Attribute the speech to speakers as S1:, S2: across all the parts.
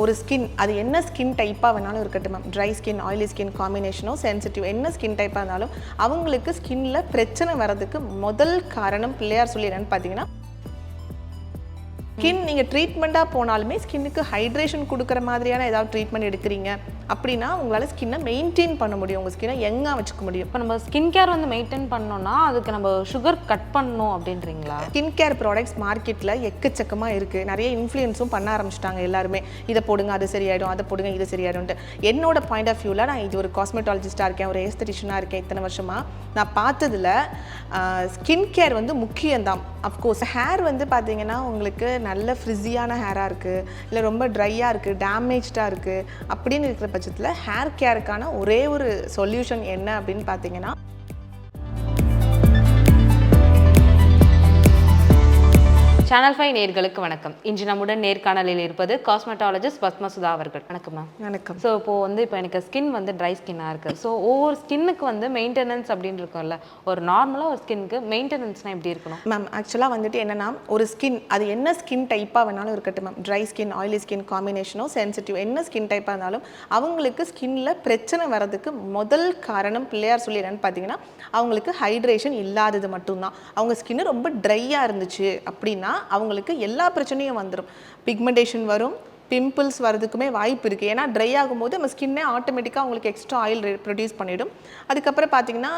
S1: ஒரு ஸ்கின் அது என்ன ஸ்கின் டைப்பாக வேணாலும் இருக்கட்டும் ma'am, dry skin, oily skin காம்பினேஷனோ, சென்சிட்டிவ் என்ன ஸ்கின் டைப்பாக இருந்தாலும் அவங்களுக்கு ஸ்கின்ல பிரச்சனை வர்றதுக்கு முதல் காரணம் பிள்ளையார் சொல்லி என்னன்னு பார்த்தீங்கன்னா, ஸ்கின் நீங்கள் ட்ரீட்மெண்ட்டாக போனாலுமே ஸ்கின்னுக்கு ஹைட்ரேஷன் கொடுக்குற மாதிரியான ஏதாவது ட்ரீட்மெண்ட் எடுக்கிறீங்க அப்படின்னா உங்களால் ஸ்கின்னை மெயின்டைன் பண்ண முடியும், உங்கள் ஸ்கின்னை யங்காக வச்சுக்க முடியும்.
S2: இப்போ நம்ம ஸ்கின் கேர் வந்து மெயின்டைன் பண்ணோம்னா அதுக்கு நம்ம சுகர் கட் பண்ணணும் அப்படின்றீங்களா?
S1: ஸ்கின் கேர் ப்ராடக்ட்ஸ் மார்க்கெட்டில் எக்கச்சக்கமாக இருக்குது. நிறைய இன்ஃப்ளூயன்ஸும் பண்ண ஆரம்பிச்சிட்டாங்க எல்லாருமே. இதை போடுங்க அது சரியாயிடும், அதை போடுங்க இது சரியாயிடும்ட்டு. என்னோட பாயிண்ட் ஆஃப் வியூவில் நான் இது ஒரு காஸ்மெட்டாலஜிஸ்ட்டாக இருக்கேன், ஒரு ஏஸ்தட்டிஷனாக இருக்கேன். இத்தனை வருஷமாக நான் பார்த்ததில் ஸ்கின் கேர் வந்து முக்கியம்தான். அஃப்கோர்ஸ் ஹேர் வந்து பார்த்தீங்கன்னா உங்களுக்கு நல்ல ஃப்ரிஸியான ஹேராக இருக்குது, இல்லை ரொம்ப ட்ரையாக இருக்குது, டேமேஜ்டாக இருக்குது அப்படின்னு இருக்கிற பட்சத்தில் ஹேர் கேருக்கான ஒரே ஒரு சொல்யூஷன் என்ன அப்படின்னு பார்த்தீங்கன்னா,
S2: சேனல் 5 நேயர்களுக்கு வணக்கம். இன்று நம்முடன் நேர்காணலில் இருப்பது காஸ்மெட்டாலஜிஸ்ட் பத்மசுதா அவர்கள். வணக்கம் மேம்.
S1: வணக்கம்.
S2: ஸோ இப்போ எனக்கு ஸ்கின் வந்து ட்ரை ஸ்கின்னாக இருக்குது. ஸோ ஒவ்வொரு ஸ்கின்னுக்கு வந்து மெயின்டெனன்ஸ் அப்படின்னு இருக்கும்ல, ஒரு நார்மலாக ஒரு ஸ்கின்னுக்கு மெயின்டெனன்ஸ்னால் எப்படி இருக்கணும்
S1: மேம்? ஆக்சுவலாக வந்துட்டு என்னென்னா, ஒரு ஸ்கின் அது என்ன ஸ்கின் டைப்பாக வேணாலும் இருக்கட்டும் ma'am, dry skin, oily skin காம்பினேஷனோ, சென்சிட்டிவ் என்ன ஸ்கின் டைப்பாக இருந்தாலும் அவங்களுக்கு ஸ்கின்ல பிரச்சனை வர்றதுக்கு முதல் காரணம் பிள்ளையார் சொல்லி என்னென்னு பார்த்தீங்கன்னா, அவங்களுக்கு ஹைட்ரேஷன் இல்லாதது மட்டும்தான். அவங்க ஸ்கின்னு ரொம்ப ட்ரையாக இருந்துச்சு அப்படின்னா அவங்களுக்கு எல்லா பிரச்சனையும் வந்துடும். பிக்மெண்டேஷன் வரும், பிம்பிள்ஸ் வரதுக்குமே வாய்ப்பு இருக்குது. ஏன்னா ட்ரை ஆகும்போது நம்ம ஸ்கின்னே ஆட்டோமேட்டிக்காக உங்களுக்கு எக்ஸ்ட்ரா ஆயில் ப்ரொடியூஸ் பண்ணிவிடும். அதுக்கப்புறம் பார்த்தீங்கன்னா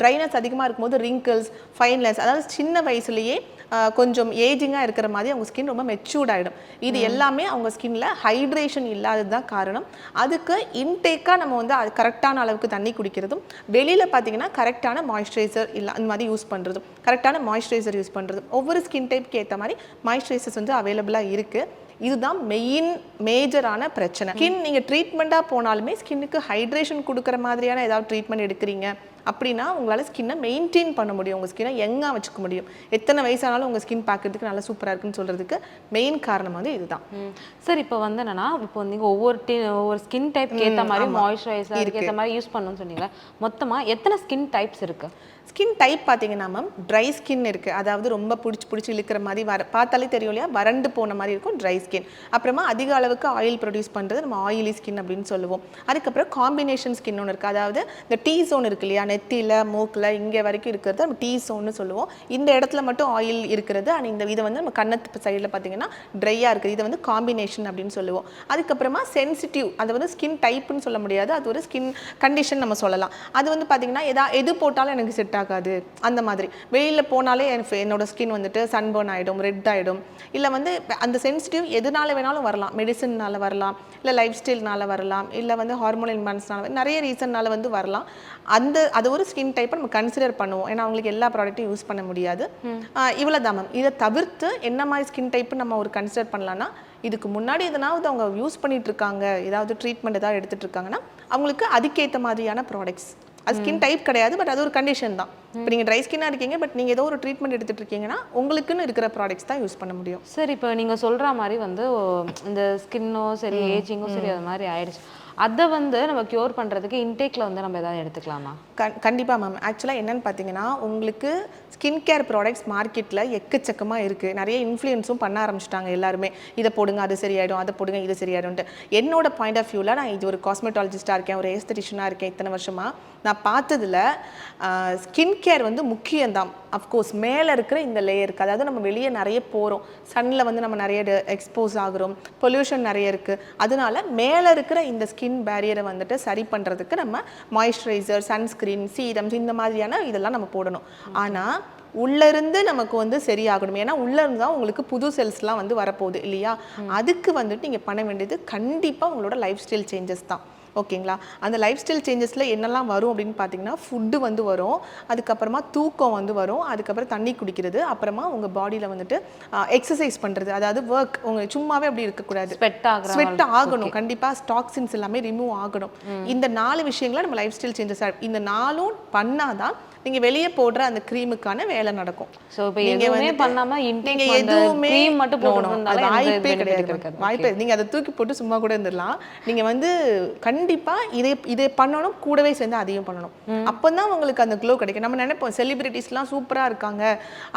S1: ட்ரைனஸ் அதிகமாக இருக்கும்போது ரிங்கிள்ஸ், ஃபைன்லெஸ், அதாவது சின்ன வயசுலேயே கொஞ்சம் ஏஜிங்காக இருக்கிற மாதிரி அவங்க ஸ்கின் ரொம்ப மெச்சூர்ட் ஆகிடும். இது எல்லாமே அவங்க ஸ்கின்ல ஹைட்ரேஷன் இல்லாதது தான் காரணம். அதுக்கு இன்டேக்காக நம்ம வந்து அது கரெக்டான அளவுக்கு தண்ணி குடிக்கிறதும், வெளியில் பார்த்தீங்கன்னா கரெக்டான மாய்ஸ்சரைசர் இல்லை அந்த மாதிரி யூஸ் பண்ணுறதும், கரெக்டான மாய்ஸ்சரைசர் யூஸ் பண்ணுறதும், ஒவ்வொரு ஸ்கின் டைப்க்கு ஏற்ற மாதிரி மாய்ஸ்சரைசர்ஸ் வந்து அவைலபிளாக இருக்குது. இதுதான் மேஜரான பிரச்சனை. ஸ்கின் நீங்கள் ட்ரீட்மெண்ட்டாக போனாலுமே ஸ்கின்னுக்கு ஹைட்ரேஷன் கொடுக்குற மாதிரியான ஏதாவது ட்ரீட்மெண்ட் எடுக்கிறீங்க அப்படின்னா உங்களால் ஸ்கின்னை மெயின்டைன் பண்ண முடியும், உங்கள் ஸ்கின்னை யங்காக வச்சுக்க முடியும். எத்தனை வயசானாலும் உங்கள் ஸ்கின் பார்க்கறதுக்கு நல்லா சூப்பராக இருக்குன்னு சொல்கிறதுக்கு மெயின் காரணம் வந்து இதுதான்.
S2: சார், இப்போ வந்து என்னன்னா, இப்போ நீங்கள் ஒவ்வொரு ஸ்கின் டைப்க்கு ஏற்ற மாதிரி மாய்ஸ்சரைசர் ஏற்ற மாதிரி யூஸ் பண்ணணும்னு சொன்னீங்களா? மொத்தமாக எத்தனை ஸ்கின் டைப்ஸ் இருக்குது?
S1: ஸ்கின் டைப் பார்த்தீங்கன்னா மேம், ட்ரை ஸ்கின் இருக்குது, அதாவது ரொம்ப பிடிச்சி இழுக்கிற மாதிரி பார்த்தாலே தெரியும் இல்லையா, வறண்டு போன மாதிரி இருக்கும் ட்ரை ஸ்கின். அப்புறமா அதிக அளவுக்கு ஆயில் ப்ரொடியூஸ் பண்ணுறது நம்ம ஆயிலி ஸ்கின் அப்படின்னு சொல்லுவோம். அதுக்கப்புறம் காம்பினேஷன் ஸ்கின் ஒன்று இருக்குது, அதாவது இந்த டீ ஜோன் இருக்கு இல்லையா, நெத்தியில் மூக்கில் இங்கே வரைக்கும் இருக்கிறது நம்ம டீ ஜோன்னு சொல்லுவோம். இந்த இடத்துல மட்டும் ஆயில் இருக்கிறது. அண்ட் இதை வந்து நம்ம கண்ணத்து சைடில் பார்த்தீங்கன்னா ட்ரையாக இருக்குது, இதை வந்து காம்பினேஷன் அப்படின்னு சொல்லுவோம். அதுக்கப்புறமா சென்சிட்டிவ், அது வந்து ஸ்கின் டைப்புன்னு சொல்ல முடியாது, அது ஒரு ஸ்கின் கண்டிஷன் நம்ம சொல்லலாம். அது வந்து பார்த்தீங்கன்னா எது போட்டாலும் எனக்கு செட் ஆகாது, அந்த மாதிரி வெளியில் போனாலே என்னோட ஸ்கின் வந்துட்டு சன்பர்ன் ஆகிடும், ரெட் ஆகிடும். இல்லை வந்து அந்த சென்சிட்டிவ் எதுனால வேணாலும் வரலாம், மெடிசன்னால வரலாம், இல்லை லைஃப் ஸ்டைல்னால வரலாம், இல்லை வந்து ஹார்மோனல் இம்பேலன்ஸ்னால, நிறைய ரீசன்னால வந்து வரலாம். அது ஒரு ஸ்கின் டைப்பை நம்ம கன்சிடர் பண்ணுவோம். ஏன்னா அவங்களுக்கு எல்லா ப்ராடக்ட்டும் யூஸ் பண்ண முடியாது. இவ்வளோ தான் மேம். இதை தவிர்த்து என்ன மாதிரி ஸ்கின் டைப்பு நம்ம ஒரு கன்சிடர் பண்ணலான்னா, இதுக்கு முன்னாடி எதனாவது அவங்க யூஸ் பண்ணிட்டு இருக்காங்க, ஏதாவது ட்ரீட்மெண்ட் ஏதாவது எடுத்துகிட்டு இருக்காங்கன்னா அவங்களுக்கு அதுக்கேற்ற மாதிரியான ப்ராடக்ட்ஸ். அது ஸ்கின் டைப் கிடையாது, பட் அது ஒரு கண்டிஷன் தான். இப்போ நீங்கள் ட்ரை ஸ்கின்னாக இருக்கீங்க, பட் நீங்கள் ஏதோ ஒரு ட்ரீட்மெண்ட் எடுத்துகிட்டு இருக்கீங்கன்னா உங்களுக்குன்னு இருக்கிற ப்ராடக்ட்ஸ் தான் யூஸ் பண்ண முடியும்.
S2: சார், இப்போ நீங்கள் சொல்கிற மாதிரி வந்து இந்த ஸ்கின்னோ சரி, ஏஜிங்கோ சரி, அது மாதிரி ஆயிடுச்சு. அதை வந்து நம்ம க்யூர் பண்ணுறதுக்கு இன்டேக்கில் வந்து நம்ம எதாவது எடுத்துக்கலாமா?
S1: கண்டிப்பாக மேம். ஆக்சுவலாக என்னென்னு பார்த்தீங்கன்னா, உங்களுக்கு ஸ்கின் கேர் ப்ராடக்ட்ஸ் மார்க்கெட்டில் எக்கச்சக்கமாக இருக்குது. நிறைய இன்ஃப்ளூயன்ஸும் பண்ண ஆரம்பிச்சிட்டாங்க எல்லாருமே. இதை போடுங்க அது சரியாயிடும், அதை போடுங்க இது சரியாயிடும்ட்டு. என்னோட பாயிண்ட் ஆஃப் வியூவில் நான் இது ஒரு காஸ்மெட்டாலஜிஸ்ட்டாக இருக்கேன், ஒரு ஏஸ்தட்டிஷனாக இருக்கேன். இத்தனை வருஷமாக நான் பார்த்ததில் ஸ்கின் கேர் வந்து முக்கியம்தான். அஃப்கோர்ஸ் மேலே இருக்கிற இந்த லேயருக்கு, அதாவது நம்ம வெளியே நிறைய போகிறோம், சன்னில் வந்து நம்ம நிறைய எக்ஸ்போஸ் ஆகிறோம், பொல்யூஷன் நிறைய இருக்குது. அதனால மேலே இருக்கிற இந்த ஸ்கின் பேரியரை வந்துட்டு சரி பண்ணுறதுக்கு நம்ம மாய்ஸ்சரைசர், சன்ஸ்க்ரீன், சீரம்ஸ் இந்த மாதிரியான இதெல்லாம் நம்ம போடணும். ஆனால் உள்ளேருந்து நமக்கு வந்து சரியாகணும். ஏன்னா உள்ளேருந்து தான் உங்களுக்கு புது செல்ஸ்லாம் வந்து வரப்போகுது இல்லையா. அதுக்கு வந்துட்டு நீங்கள் பண்ண வேண்டியது கண்டிப்பாக உங்களோட லைஃப் ஸ்டைல் சேஞ்சஸ் தான். ஓகேங்களா? அந்த லைஃப் ஸ்டைல் சேஞ்சஸில் என்னெல்லாம் வரும் அப்படின்னு பார்த்தீங்கன்னா, ஃபுட்டு வந்து வரும், அதுக்கப்புறமா தூக்கம் வந்து வரும், அதுக்கப்புறம் தண்ணி குடிக்கிறது, அப்புறமா உங்கள் பாடியில் வந்துட்டு எக்ஸசைஸ் பண்ணுறது, அதாவது ஒர்க். உங்கள் சும்மாவே அப்படி இருக்கக்கூடாது, ஸ்வெட் ஆகணும். கண்டிப்பாக டாக்ஸின்ஸ் எல்லாமே ரிமூவ் ஆகணும். இந்த 4 விஷயங்களை நம்ம லைஃப் ஸ்டைல் சேஞ்சஸ், இந்த 4ம் பண்ணாதான் நீங்கள் வெளியே போடுற அந்த க்ரீமுக்கான வேலை நடக்கும்.
S2: ஸோ இப்போ எதுவுமே பண்ணாமல்
S1: நீங்கள் எதுவுமே மட்டும் போடணும், அது வாய்ப்பே கிடையாது. வாய்ப்பே நீங்கள் அதை தூக்கி போட்டு சும்மா கூட இருந்துடலாம். நீங்கள் வந்து கண்டிப்பாக இதை பண்ணணும், கூடவே சேர்ந்து அதையும் பண்ணணும். அப்போ தான் உங்களுக்கு அந்த க்ளோ கிடைக்கும். நம்ம நினைப்போம் செலிபிரிட்டிஸ்லாம் சூப்பராக இருக்காங்க,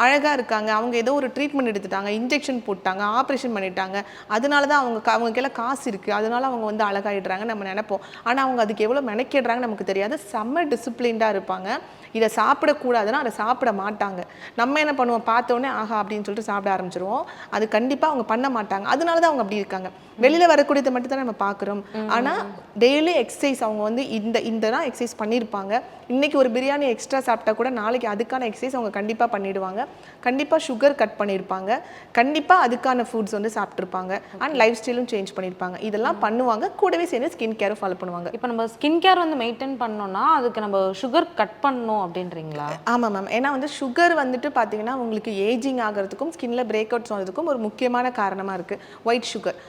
S1: அழகாக இருக்காங்க, அவங்க ஏதோ ஒரு ட்ரீட்மெண்ட் எடுத்துட்டாங்க, இன்ஜெக்ஷன் போட்டாங்க, ஆப்ரேஷன் பண்ணிட்டாங்க, அதனால தான் அவங்களுக்கெல்லாம் காசு இருக்குது, அதனால அவங்க வந்து அழகாயிடுறாங்க நம்ம நினைப்போம். ஆனால் அவங்க அதுக்கு எவ்வளோ மெனக்கிடுறாங்க நமக்கு தெரியாது. செம்ம டிசிப்ளின்டாக இருப்பாங்க. இதை சாப்பிடக்கூடாதுன்னா அதை சாப்பிட மாட்டாங்க. நம்ம என்ன பண்ணுவோம், பார்த்தோன்னே ஆஹா அப்படின்னு சொல்லிட்டு சாப்பிட ஆரம்பிச்சிருவோம். அது கண்டிப்பாக அவங்க பண்ண மாட்டாங்க. அதனால தான் அவங்க அப்படி இருக்காங்க. வெளியில் வரக்கூடியதை மட்டும் தான் நம்ம பார்க்குறோம். ஆனால் டெய்லி எக்ஸசைஸ் அவங்க வந்து இந்த தான் எக்ஸசைஸ் பண்ணியிருப்பாங்க. இன்றைக்கி ஒரு பிரியாணி எக்ஸ்ட்ரா சாப்பிட்டா கூட நாளைக்கு அதுக்கான எக்ஸசைஸ் அவங்க கண்டிப்பாக பண்ணிடுவாங்க. கண்டிப்பாக சுகர் கட் பண்ணியிருப்பாங்க. கண்டிப்பாக அதுக்கான ஃபுட்ஸ் வந்து சாப்பிட்ருப்பாங்க. அண்ட் லைஃப் ஸ்டைலும் சேஞ்ச் பண்ணியிருப்பாங்க. இதெல்லாம் பண்ணுவாங்க. கூடவே சேர்ந்து ஸ்கின் கேரும் ஃபாலோ பண்ணுவாங்க.
S2: இப்போ நம்ம ஸ்கின் கேர் வந்து மெயின்டைன் பண்ணோம்னா அதுக்கு நம்ம சுகர் கட் பண்ணணும் அப்படின்றீங்களா?
S1: ஆமாம் மேம். ஏன்னா வந்து சுகர் வந்துட்டு பார்த்தீங்கன்னா உங்களுக்கு ஏஜிங் ஆகிறதுக்கும் ஸ்கின்ல பிரேக் அவுட்ஸ் ஆகிறதுக்கும் ஒரு முக்கியமான காரணமாக இருக்குது white sugar.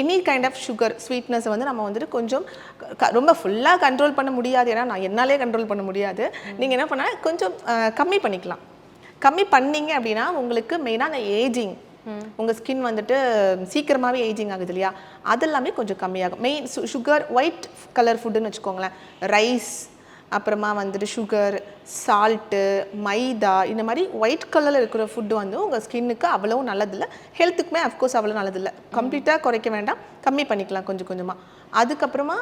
S1: Any kind of sugar ஸ்வீட்னஸை வந்து நம்ம வந்துட்டு கொஞ்சம் ரொம்ப ஃபுல்லாக கண்ட்ரோல் பண்ண முடியாது. ஏன்னா நான் என்னாலே கண்ட்ரோல் பண்ண முடியாது. நீங்கள் என்ன பண்ணால் கொஞ்சம் கம்மி பண்ணிக்கலாம். கம்மி பண்ணீங்க அப்படின்னா உங்களுக்கு மெயினாக அந்த ஏஜிங், உங்கள் ஸ்கின் வந்துட்டு சீக்கிரமாகவே ஏஜிங் ஆகுது இல்லையா, அதெல்லாமே கொஞ்சம் கம்மியாகும். மெயின் சுகர் ஒயிட் கலர் ஃபுட்டுன்னு வச்சுக்கோங்களேன். ரைஸ், அப்புறமா வந்துட்டு சுகர், சால்ட்டு, மைதா, இந்த மாதிரி ஒயிட் கலரில் இருக்கிற ஃபுட்டு வந்து உங்கள் ஸ்கின்னுக்கு அவ்வளோ நல்லதில்லை. ஹெல்த்துக்குமே அஃப்கோர்ஸ் அவ்வளோ நல்லதில்லை. கம்ப்ளீட்டாக குறைக்க வேண்டாம், கம்மி பண்ணிக்கலாம் கொஞ்சம் கொஞ்சமாக. அதுக்கப்புறமா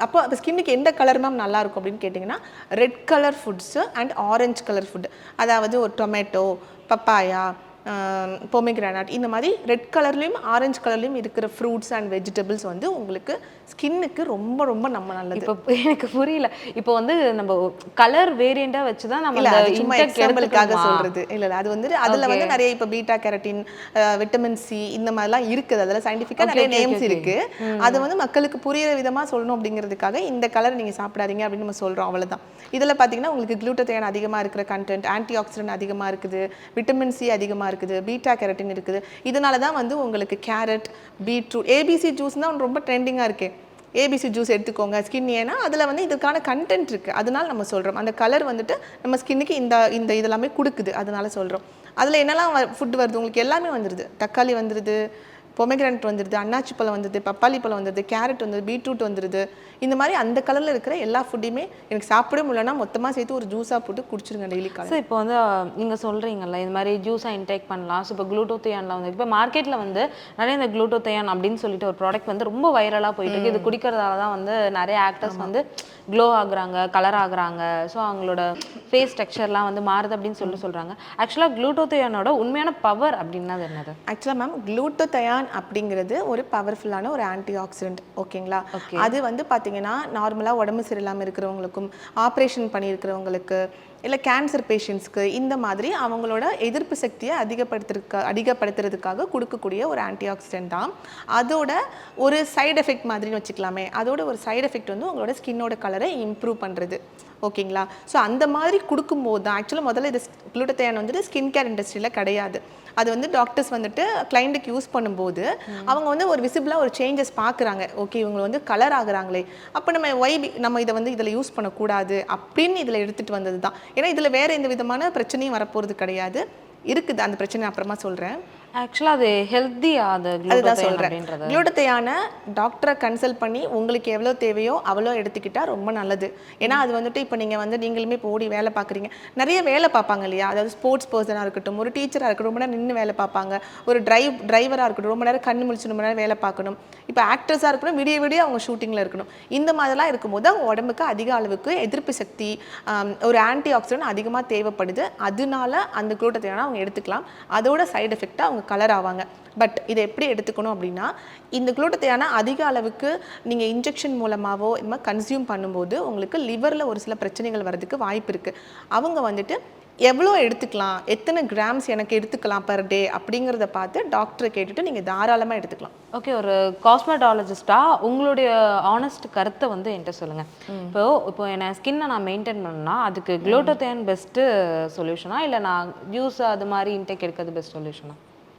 S1: அப்போ அந்த ஸ்கின்னுக்கு எந்த கலர் மேம் நல்லாயிருக்கும் அப்படின்னு கேட்டிங்கன்னா red colour foods and orange colour food. அதாவது ஒரு டொமேட்டோ, பப்பாயா, பொமிகிரானட், இந்த மாதிரி ரெட் கலர்லேயும் ஆரஞ்சு கலர்லேயும் இருக்கிற ஃப்ரூட்ஸ் அண்ட் வெஜிடபிள்ஸ் வந்து உங்களுக்கு ஸ்கின்னுக்கு ரொம்ப ரொம்ப நம்ம நல்லது.
S2: இப்போ எனக்கு புரியல. இப்போ வந்து நம்ம கலர் வேரியண்டாக வச்சு தான் நம்ம
S1: சும்மா எக்ஸாம்பிளுக்காக சொல்கிறது இல்லை. அது வந்து அதில் வந்து நிறைய இப்போ பீட்டா கேரட்டின், விட்டமின் சி, இந்த மாதிரிலாம் இருக்குது. அதில் சயின்டிஃபிக்காக நிறைய நேம்ஸ் இருக்குது. அது வந்து மக்களுக்கு புரியிற விதமாக சொல்லணும் அப்படிங்கிறதுக்காக இந்த கலர் நீங்கள் சாப்பிடாதீங்க அப்படின்னு நம்ம சொல்கிறோம், அவ்வளோதான். இதில் பார்த்தீங்கன்னா உங்களுக்கு குளுட்டோதையான் அதிகமாக இருக்கிற கண்டென்ட், ஆன்டி ஆக்சிடென்ட் அதிகமாக இருக்குது, விட்டமின் சி அதிகமாக இருக்குது, பீட்டா கேரட்டின் இருக்குது. இதனால தான் வந்து உங்களுக்கு கேரட், பீட்ரூட், ஏபிசி ஜூஸ் தான் ரொம்ப ட்ரெண்டிங்காக இருக்குது. ஏபிசி ஜூஸ் எடுத்துக்கோங்க ஸ்கின், ஏன்னா அதில் வந்து இதுக்கான கண்டென்ட் இருக்குது. அதனால நம்ம சொல்கிறோம் அந்த கலர் வந்துட்டு நம்ம ஸ்கின்னுக்கு இந்த இதெல்லாமே கொடுக்குது, அதனால சொல்கிறோம். அதில் என்னெல்லாம் ஃபுட் வருது உங்களுக்கு எல்லாமே வந்துடுது. தக்காளி வந்துடுது, பொமெக்ரானட் வந்துடுது, அன்னாச்சி பழம் வந்துடுது, பப்பாளி பழம் வந்துடுது, கேரட் வந்துடுது, பீட்ரூட் வந்துடுது. இந்த மாதிரி அந்த கலரில் இருக்கிற எல்லா ஃபுட்டையுமே எனக்கு சாப்பிட முடியலன்னா மொத்தமாக சேர்த்து ஒரு ஜூஸாக போட்டு குடிச்சிருங்க டெய்லி காலை.
S2: ஸோ இப்போ வந்து நீங்கள் சொல்கிறீங்கல்ல இந்த மாதிரி ஜூஸாக இன்டேக் பண்ணலாம். ஸோ இப்போ குளுட்டோதையான்லாம் வந்து இப்போ மார்க்கெட்டில் வந்து நிறைய இந்த குளுட்டோதையான் அப்படின்னு சொல்லிட்டு ஒரு ப்ராடக்ட் வந்து ரொம்ப வைரலாக போயிட்டு இருக்கு. இது குடிக்கிறதால தான் வந்து நிறைய ஆக்டர்ஸ் வந்து க்ளோ ஆகுறாங்க, கலர் ஆகுறாங்க, ஸோ அவங்களோட ஃபேஸ் டெக்ஸ்சர்லாம் வந்து மாறுது அப்படின்னு சொல்கிறாங்க. ஆக்சுவலாக குளுட்டோதையானோட உண்மையான பவர் அப்படின்னா என்னது?
S1: ஆக்சுவலாக மேம் குளுட்டோதையான் அப்படிங்கிறது ஒரு பவர்ஃபுல்லான ஒரு ஆன்டி ஆக்சிடென்ட். ஓகேங்களா? அது வந்து பார்த்தீங்கன்னா நார்மலாக உடம்பு சரியில்லாமல் இருக்கிறவங்களுக்கும், ஆப்ரேஷன் பண்ணியிருக்கிறவங்களுக்கு, இல்லை கேன்சர் பேஷண்ட்ஸ்க்கு, இந்த மாதிரி அவங்களோட எதிர்ப்பு சக்தியை அதிகப்படுத்துறதுக்காக கொடுக்கக்கூடிய ஒரு ஆன்டி ஆக்சிடென்ட் தான். அதோட ஒரு சைடு எஃபெக்ட் மாதிரின்னு வச்சுக்கலாமே, அதோட ஒரு சைடு எஃபெக்ட் வந்து உங்களோட ஸ்கின்னோட கலரை இம்ப்ரூவ் பண்ணுறது. ஓகேங்களா? ஸோ அந்த மாதிரி கொடுக்கும்போது தான் ஆக்சுவலாக முதல்ல இது குளுட்டோதையான் வந்துட்டு ஸ்கின் கேர் இண்டஸ்ட்ரியில் கிடையாது. அது வந்து டாக்டர்ஸ் வந்துட்டு கிளைண்ட்டுக்கு யூஸ் பண்ணும்போது அவங்க வந்து ஒரு விசிபிளாக ஒரு சேஞ்சஸ் பார்க்குறாங்க. ஓகே இவங்க வந்து கலர் ஆகுறாங்களே, அப்போ நம்ம இதை வந்து இதில் யூஸ் பண்ணக்கூடாது அப்படின்னு இதில் எடுத்துகிட்டு வந்தது தான். ஏன்னா இதில் வேறு எந்த விதமான பிரச்சனையும் வரப்போகிறது கிடையாது. இருக்குது அந்த பிரச்சனை அப்புறமா சொல்கிறேன்.
S2: ஆக்சுவலாக அது ஹெல்த்தியா?
S1: அதுதான் சொல்கிறேன். குளுட்டோதையானை டாக்டரை கன்சல்ட் பண்ணி உங்களுக்கு எவ்வளோ தேவையோ அவ்வளோ எடுத்துக்கிட்டால் ரொம்ப நல்லது. ஏன்னா அது வந்துட்டு இப்போ நீங்கள் வந்து நீங்களுமே போடி வேலை பார்க்குறீங்க, நிறைய வேலை பார்ப்பாங்க இல்லையா? அதாவது ஸ்போர்ட்ஸ் பர்சனாக இருக்கட்டும், ஒரு டீச்சராக இருக்கட்டும், ரொம்ப நேரம் நின்று வேலை பார்ப்பாங்க, ஒரு டிரைவராக இருக்கட்டும், ரொம்ப நேரம் கண்ணு முழிச்சு ரொம்ப நேரம் வேலை பார்க்கணும், இப்போ ஆக்டர்ஸாக இருக்கணும், விடிய அவங்க ஷூட்டிங்கில் இருக்கணும். இந்த மாதிரிலாம் இருக்கும்போது அவங்க உடம்புக்கு அதிக அளவுக்கு எதிர்ப்பு சக்தி, ஒரு ஆன்டி ஆக்சிடென்ட் அதிகமாக தேவைப்படுது. அதனால அந்த குளுட்டோதையானை அவங்க எடுத்துக்கலாம். அதோட சைடு எஃபெக்டாக அவங்க கலர் ஆவாங்க. பட் இதை எப்படி எடுத்துக்கணும் அப்படின்னா, இந்த குளுட்டோதையானை அதிக அளவுக்கு நீங்கள் இன்ஜெக்ஷன் மூலமாகவோ இந்த மாதிரி கன்சியூம் பண்ணும்போது உங்களுக்கு லிவரில் ஒரு சில பிரச்சனைகள் வர்றதுக்கு வாய்ப்பு இருக்குது. அவங்க வந்துட்டு எவ்வளோ எடுத்துக்கலாம், எத்தனை கிராம்ஸ் எனக்கு எடுத்துக்கலாம் பர் டே அப்படிங்கிறத பார்த்து டாக்டரை கேட்டுட்டு நீங்கள் தாராளமாக எடுத்துக்கலாம்.
S2: ஓகே, ஒரு காஸ்மெட்டாலஜிஸ்டாக உங்களுடைய ஆனஸ்ட் கருத்தை வந்து என்கிட்ட சொல்லுங்கள். இப்போ என்ன ஸ்கின்னை நான் மெயின்டைன் பண்ணணும்னா அதுக்கு குளுட்டோதையான் பெஸ்ட்டு சொல்யூஷனா, இல்லை நான் ஜூஸ் அது மாதிரி இன்டேக் எடுக்கிறது பெஸ்ட் சொல்யூஷனா?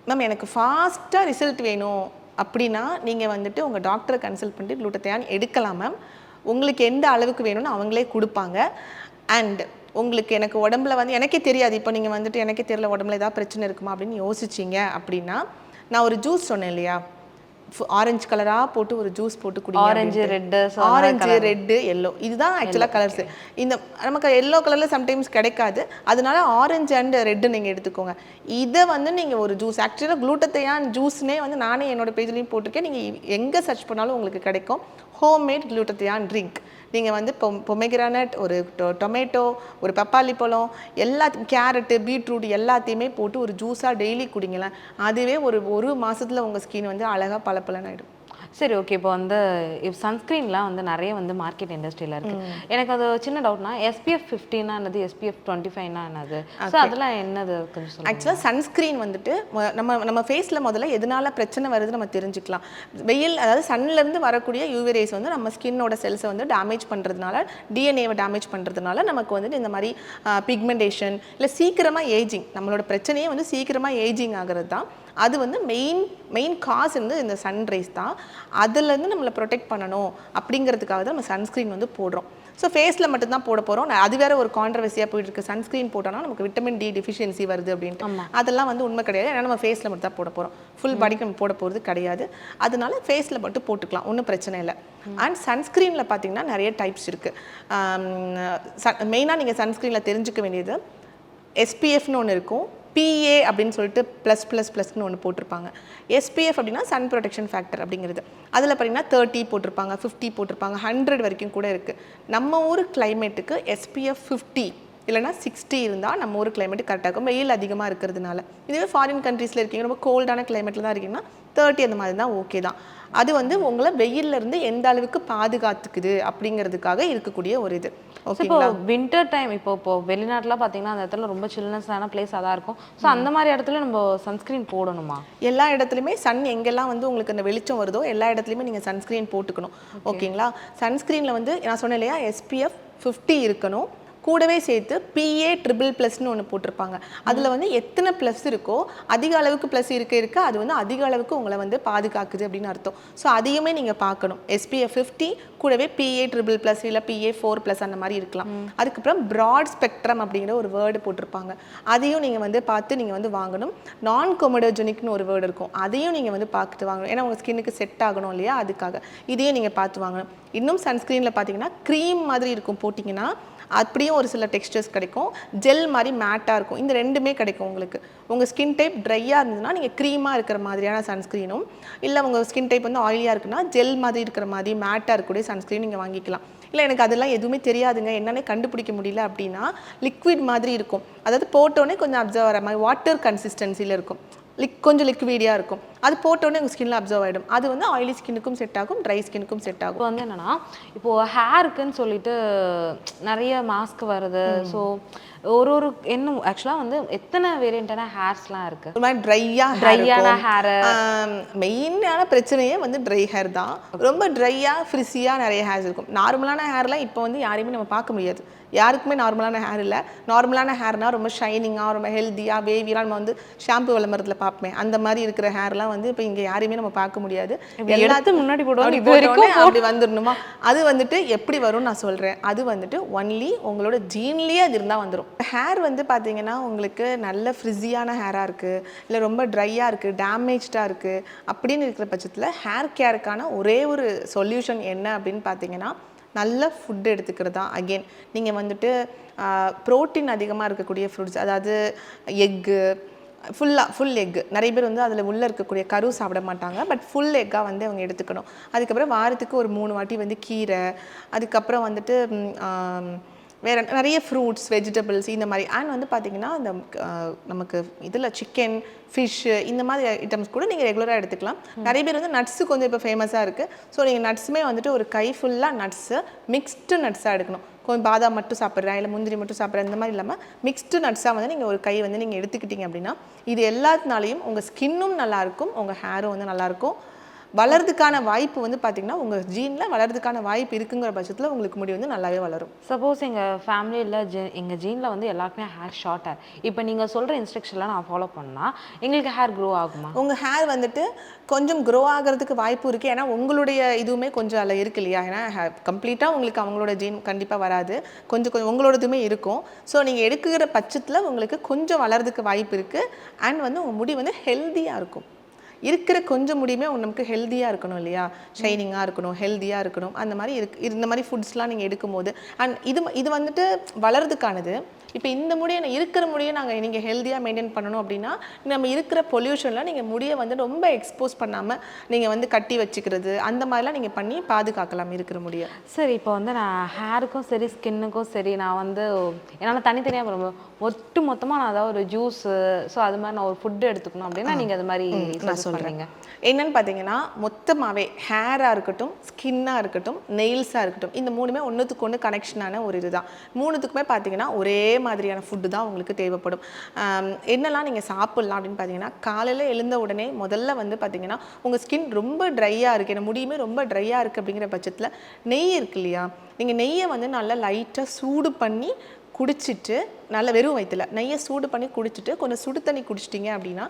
S1: மேம் எனக்கு ஃபாஸ்ட்டாக ரிசல்ட் வேணும் அப்படின்னா நீங்கள் வந்துட்டு உங்கள் டாக்டரை கன்சல்ட் பண்ணிட்டு குளுட்டோதையான் எடுக்கலாம் மேம். உங்களுக்கு எந்த அளவுக்கு வேணும்னு அவங்களே கொடுப்பாங்க. அண்ட் உங்களுக்கு எனக்கு உடம்புல வந்து எனக்கே தெரியாது, இப்போ நீங்கள் வந்துட்டு எனக்கே தெரியல உடம்புல ஏதாவது பிரச்சனை இருக்குமா அப்படின்னு யோசிச்சிங்க அப்படின்னா, நான் ஒரு ஜூஸ் சொன்னேன் இல்லையா, ஆரஞ்சு கலராக போட்டு ஒரு ஜூஸ் போட்டு குடிங்க.
S2: Orange red,
S1: orange red yellow இதுதான் ஆக்சுவலாக கலர்ஸ். இந்த நமக்கு எல்லோ கலரில் சம்டைம்ஸ் கிடைக்காது, அதனால ஆரஞ்சு அண்ட் ரெட்டு நீங்கள் எடுத்துக்கோங்க. இதை வந்து நீங்கள் ஒரு ஜூஸ் ஆக்சுவலாக குளூட்டத்தையான் ஜூஸ்னே வந்து நானே என்னோட பேஜ்லேயும் போட்டிருக்கேன். நீங்கள் எங்கே சர்ச் பண்ணாலும் உங்களுக்கு கிடைக்கும். ஹோம்மேட் குளூட்டத்தையான் ட்ரிங்க். நீங்கள் வந்து பொமெக்ரானட், ஒரு டொமேட்டோ, ஒரு பப்பாளி பழம், எல்லாத்தையும் கேரட்டு, பீட்ரூட் எல்லாத்தையுமே போட்டு ஒரு ஜூஸாக டெய்லி குடிங்களேன். அதுவே ஒரு மாதத்தில் உங்கள் ஸ்கின் வந்து அழகாக பளபளன்னு ஆகிடும்.
S2: சரி, ஓகே. இப்போ வந்து சன்ஸ்க்ரீன்லாம் வந்து நிறைய வந்து மார்க்கெட் இண்டஸ்ட்ரியில் இருக்குது. எனக்கு அது சின்ன டவுட்னா, SPF 50னா என்னது, SPF 25னா என்னது, ஸோ அதெல்லாம் என்னது கொஞ்சம் சொல்லுங்கள்.
S1: ஆக்சுவலாக சன்ஸ்க்ரீன் வந்துட்டு நம்ம ஃபேஸில் முதல்ல எதனால பிரச்சனை வருது நம்ம தெரிஞ்சுக்கலாம். வெயில், அதாவது சன்லேருந்து வரக்கூடிய யூவி ரேஸ் வந்து நம்ம ஸ்கின்னோட செல்ஸை வந்து டேமேஜ் பண்ணுறதுனால, டிஎன்ஏவை டேமேஜ் பண்ணுறதுனால நமக்கு வந்துட்டு இந்த மாதிரி பிக்மெண்டேஷன் இல்லை சீக்கிரமாக ஏஜிங், நம்மளோட பிரச்சனையே வந்து சீக்கிரமாக ஏஜிங் ஆகிறது தான். அது வந்து மெயின் காஸ் வந்து இந்த சன்ரைஸ் தான். அதுலேருந்து நம்மளை ப்ரொடெக்ட் பண்ணணும் அப்படிங்கிறதுக்காக தான் நம்ம சன்ஸ்க்ரீன் வந்து போடுறோம். ஸோ ஃபேஸில் மட்டும்தான் போட போகிறோம். அது வேறு ஒரு கான்ட்ரவர்சியாக போயிட்டு இருக்கு. சன்ஸ்க்ரீன் போட்டோன்னா நமக்கு விட்டமின் டி டெஃபிஷியன்சி வருது அப்படின்ட்டு. அதெல்லாம் வந்து உண்மை கிடையாது. ஏன்னா நம்ம ஃபேஸில் மட்டும் தான் போட போகிறோம், ஃபுல் பாடிக்கு நம்ம போட போகிறது கிடையாது. அதனால ஃபேஸில் மட்டும் போட்டுக்கலாம், ஒன்றும் பிரச்சனை இல்லை. அண்ட் சன்ஸ்க்ரீனில் பார்த்தீங்கன்னா நிறைய டைப்ஸ் இருக்குது. மெயினாக நீங்கள் சன்ஸ்க்ரீனில் தெரிஞ்சுக்க வேண்டியது SPFன்னு ஒன்று இருக்கும், PA அப்படின்னு சொல்லிட்டு +++ன்னு ஒன்று போட்டிருப்பாங்க. SPF அப்படின்னா சன் ப்ரொடெக்ஷன் ஃபேக்டர் அப்படிங்கிறது. அதில் பார்த்தீங்கன்னா 30 போட்டிருப்பாங்க, 50 போட்டிருப்பாங்க, 100 வரைக்கும் கூட இருக்குது. நம்ம ஊர் கிளைமேட்டுக்கு SPF 50 இல்லைனா 60 இருந்தால் நம்ம ஊர் கிளைமேட்டு கரெக்டாக இருக்கும், வெயில் அதிகமாக இருக்கிறதுனால. இதுவே ஃபாரின் கண்ட்ரீஸில் இருக்கீங்க, ரொம்ப கோல்டான கிளைமேட்டில் தான் இருக்கீங்கன்னா 30 அந்த மாதிரி தான் ஓகே தான். அது வந்து உங்களை வெயிலிருந்து எந்த அளவுக்கு பாதுகாத்துக்குது அப்படிங்கிறதுக்காக இருக்கக்கூடிய ஒரு இது.
S2: இப்போ வின்டர் டைம், இப்போ வெளிநாட்டில் பார்த்தீங்கன்னா அந்த இடத்துல ரொம்ப சில்னஸான பிளேஸாக தான் இருக்கும். ஸோ அந்த மாதிரி இடத்துல நம்ம சன்ஸ்க்ரீன் போடணுமா? எல்லா
S1: இடத்துலையுமே சன் எங்கெல்லாம் வந்து உங்களுக்கு அந்த வெளிச்சம் வருதோ எல்லா இடத்துலையுமே நீங்கள் சன்ஸ்க்ரீன் போட்டுக்கணும். ஓகேங்களா? சன்ஸ்க்ரீனில் வந்து நான் சொன்னேன் இல்லையா, SPF 50 இருக்கணும். கூடவே சேர்த்து PA+++ன்னு ஒன்று போட்டிருப்பாங்க. அதில் வந்து எத்தனை ப்ளஸ் இருக்கோ, அதிக அளவுக்கு ப்ளஸ் இருக்க அது வந்து அதிக அளவுக்கு உங்களை வந்து பாதுகாக்குது அப்படின்னு அர்த்தம். ஸோ அதையுமே நீங்கள் பார்க்கணும். SPF 50 கூடவே PA+++ இல்லை PA4+ அந்த மாதிரி இருக்கலாம். அதுக்கப்புறம் ப்ராட் ஸ்பெக்ட்ரம் அப்படிங்கிற ஒரு வேர்டு போட்டிருப்பாங்க. அதையும் நீங்கள் வந்து பார்த்து நீங்கள் வந்து வாங்கணும். நான் கொமடோஜெனிக்னு ஒரு வேர்டு இருக்கும், அதையும் நீங்கள் வந்து பார்த்துட்டு வாங்கணும். ஏன்னா உங்கள் ஸ்கின்னுக்கு செட் ஆகணும் இல்லையா, அதுக்காக இதையும் நீங்கள் பார்த்து வாங்கணும். இன்னும் சன்ஸ்க்ரீனில் பார்த்தீங்கன்னா க்ரீம் மாதிரி இருக்கும், போட்டிங்கன்னா அப்படியும் ஒரு சில டெக்ஸ்டர்ஸ் கிடைக்கும், ஜெல் மாதிரி மேட்டாக இருக்கும். இந்த ரெண்டுமே கிடைக்கும் உங்களுக்கு. உங்கள் ஸ்கின் டைப் ட்ரையாக இருந்ததுன்னா நீங்கள் க்ரீமாக இருக்கிற மாதிரியான சன்ஸ்க்ரீனும், இல்லை உங்கள் ஸ்கின் டைப் வந்து ஆயிலியாக இருக்குன்னா ஜெல் மாதிரி இருக்கிற மாதிரி மேட்டாக இருக்கக்கூடிய சன்ஸ்க்ரீன் நீங்கள் வாங்கிக்கலாம். இல்லை எனக்கு அதெல்லாம் எதுவுமே தெரியாதுங்க, என்னன்னே கண்டுபிடிக்க முடியல அப்படின்னா லிக்விட் மாதிரி இருக்கும், அதாவது போட்டோன்னே கொஞ்சம் அப்சர்வ் ஆகிற மாதிரி வாட்டர் கன்சிஸ்டன்சியில் இருக்கும், கொஞ்சம் லிக்விடியாக இருக்கும். அது போட்டோன்னே உங்கள் ஸ்கின்ல அப்சர்வ் ஆகிடும். அது வந்து ஆயிலி ஸ்கின்னுக்கும் செட் ஆகும், ட்ரை ஸ்கின்னுக்கும் செட் ஆகும்.
S2: இப்போ வந்து என்னன்னா, இப்போது ஹேருக்குன்னு சொல்லிட்டு நிறைய மாஸ்க் வருது. ஸோ ஒரு என்ன ஆக்சுவலாக வந்து எத்தனை வேரியண்டான ஹேர்ஸ்லாம் இருக்குது?
S1: ஒரு மாதிரி ட்ரையான ஹேர். மெயினான பிரச்சனையே வந்து ட்ரை ஹேர் தான். ரொம்ப ட்ரையாக ஃப்ரிஸியாக நிறைய ஹேர்ஸ் இருக்கும். நார்மலான ஹேர்லாம் இப்போ வந்து யாரையுமே நம்ம பார்க்க முடியாது. யாருக்குமே நார்மலான ஹேர் இல்லை. நார்மலான ஹேர்னால் ரொம்ப ஷைனிங்காக, ரொம்ப ஹெல்த்தியாக, வேவியாக நம்ம வந்து ஷாம்பு விளம்பரத்தில் பார்ப்பேன். அந்த மாதிரி இருக்கிற ஹேர்லாம் வந்து இப்போ இங்கே யாரையுமே நம்ம பார்க்க முடியாது.
S2: எல்லாத்தையும் முன்னாடி
S1: அப்படி வந்துடணுமா? அது வந்துட்டு எப்படி வரும்னு நான் சொல்கிறேன். அது வந்துட்டு ஒன்லி உங்களோட ஜீன்லேயே அது இருந்தால் வந்துடும். ஹேர் வந்து பார்த்தீங்கன்னா உங்களுக்கு நல்ல ஃப்ரிஸியான ஹேராக இருக்குது, இல்லை ரொம்ப ட்ரையாக இருக்குது, டேமேஜ்டாக இருக்குது அப்படின்னு இருக்கிற பட்சத்தில் ஹேர் கேருக்கான ஒரே ஒரு சொல்யூஷன் என்ன அப்படின்னு பார்த்தீங்கன்னா, நல்ல ஃபுட் எடுத்துக்கிறது தான். அகெயின் நீங்கள் வந்துட்டு ப்ரோட்டீன் அதிகமாக இருக்கக்கூடிய ஃப்ரூட்ஸ், அதாவது எக்கு, ஃபுல் எக்கு. நிறைய பேர் வந்து அதில் உள்ளே இருக்கக்கூடிய கரு சாப்பிட மாட்டாங்க, பட் ஃபுல் எக்காக வந்து அவங்க எடுத்துக்கணும். அதுக்கப்புறம் வாரத்துக்கு ஒரு 3 வாட்டி வந்து கீரை, அதுக்கப்புறம் வந்துட்டு வேறு நிறைய ஃப்ரூட்ஸ், வெஜிடபிள்ஸ் இந்த மாதிரி. அண்ட் வந்து பார்த்திங்கன்னா இந்த நமக்கு இதில் சிக்கன், ஃபிஷ்ஷு இந்த மாதிரி ஐட்டம்ஸ் கூட நீங்கள் ரெகுலராக எடுத்துக்கலாம். நிறைய பேர் வந்து நட்ஸு கொஞ்சம் இப்போ ஃபேமஸாக இருக்குது. ஸோ நீங்கள் நட்ஸுமே வந்துட்டு ஒரு கை ஃபுல்லாக நட்ஸு, மிக்ஸ்டு நட்ஸாக எடுக்கணும். கொஞ்சம் பாதாம் மட்டும் சாப்பிட்றேன், இல்லை முந்திரி மட்டும் சாப்பிட்றேன், இந்த மாதிரி இல்லாமல் மிக்ஸ்டு நட்ஸாக வந்து நீங்கள் ஒரு கை வந்து நீங்கள் எடுத்துக்கிட்டீங்க அப்படின்னா இது எல்லாத்தினாலையும் உங்கள் ஸ்கின்னும் நல்லாயிருக்கும், உங்கள் ஹேரும் வந்து நல்லாயிருக்கும். வளர்றதுக்கான வாய்ப்பு வந்து பார்த்திங்கன்னா உங்கள் ஜீனில் வளர்றதுக்கான வாய்ப்பு இருக்குங்கிற பட்சத்தில் உங்களுக்கு முடி வந்து நல்லாவே வளரும்.
S2: சப்போஸ் எங்கள் ஃபேமிலியில் எங்கள் ஜீனில் வந்து எல்லாருக்குமே ஹேர் ஷார்ட் ஹேர், இப்போ நீங்கள் சொல்கிற இன்ஸ்ட்ரக்ஷன்லாம் நான் ஃபாலோ பண்ணால் எங்களுக்கு ஹேர் க்ரோ ஆகுமா?
S1: உங்கள் ஹேர் வந்துட்டு கொஞ்சம் க்ரோ ஆகிறதுக்கு வாய்ப்பு இருக்குது. ஏன்னா உங்களுடைய இதுவுமே கொஞ்சம் அதில் இருக்கு இல்லையா. ஏன்னா கம்ப்ளீட்டாக உங்களுக்கு அவங்களோட ஜீன் கண்டிப்பாக வராது, கொஞ்சம் உங்களோடதுமே இருக்கும். ஸோ நீங்கள் எடுக்கிற பட்சத்தில் உங்களுக்கு கொஞ்சம் வளர்றதுக்கு வாய்ப்பு இருக்குது. அண்ட் வந்து உங்கள் முடி வந்து ஹெல்த்தியாக இருக்கும். இருக்கிற கொஞ்சம் முடியுமே நமக்கு ஹெல்த்தியாக இருக்கணும் இல்லையா, ஷைனிங்காக இருக்கணும், ஹெல்த்தியாக இருக்கணும். அந்த மாதிரி இந்த மாதிரி ஃபுட்ஸ்லாம் நீங்கள் எடுக்கும்போது அண்ட் இது வந்துட்டு வளர்றதுக்கானது. இப்போ இந்த முடியை இருக்கிற முடியை நீங்கள் ஹெல்த்தியாக மெயின்டைன் பண்ணணும் அப்படின்னா நம்ம இருக்கிற பொல்யூஷனில் நீங்கள் முடியை வந்து ரொம்ப எக்ஸ்போஸ் பண்ணாமல் நீங்கள் வந்து கட்டி வச்சுக்கிறது அந்த மாதிரிலாம் நீங்கள் பண்ணி பாதுகாக்கலாம் இருக்கிற முடியை.
S2: சரி, இப்போ வந்து நான் ஹேருக்கும் சரி ஸ்கின்னுக்கும் சரி நான் வந்து என்னால் தனித்தனியாக பண்ணுவேன், ஒட்டு மொத்தமாக நான் அதாவது ஒரு ஜூஸு ஸோ அது மாதிரி நான் ஒரு ஃபுட்டு எடுத்துக்கணும் அப்படின்னா நீங்கள் அது மாதிரி
S1: நான் சொல்கிறேங்க. என்னன்னு பார்த்தீங்கன்னா மொத்தமாகவே ஹேராக இருக்கட்டும், ஸ்கின்னாக இருக்கட்டும், நெயில்ஸாக இருக்கட்டும், இந்த மூணுமே ஒன்றுத்துக்கு ஒன்று கனெக்ஷனான ஒரு இதுதான். மூணுத்துக்குமே பார்த்தீங்கன்னா ஒரே மாதிரியான ஃபுட்டு தான் உங்களுக்கு தேவைப்படும். என்னெல்லாம் நீங்கள் சாப்பிட்லாம் அப்படின்னு பார்த்தீங்கன்னா, காலையில் எழுந்த உடனே முதல்ல வந்து பார்த்தீங்கன்னா உங்கள் ஸ்கின் ரொம்ப ட்ரையாக இருக்குது, எனக்கு முடியுமே ரொம்ப ட்ரையாக இருக்குது அப்படிங்கிற பட்சத்தில் நெய் இருக்கு இல்லையா, நீங்கள் நெய்யை வந்து நல்லா லைட்டாக சூடு பண்ணி குடிச்சிட்டு, நல்ல வெறும் வயிற்றுல நெய்யை சூடு பண்ணி குடிச்சிட்டு கொஞ்சம் சுடு தண்ணி குடிச்சிட்டிங்க அப்படின்னா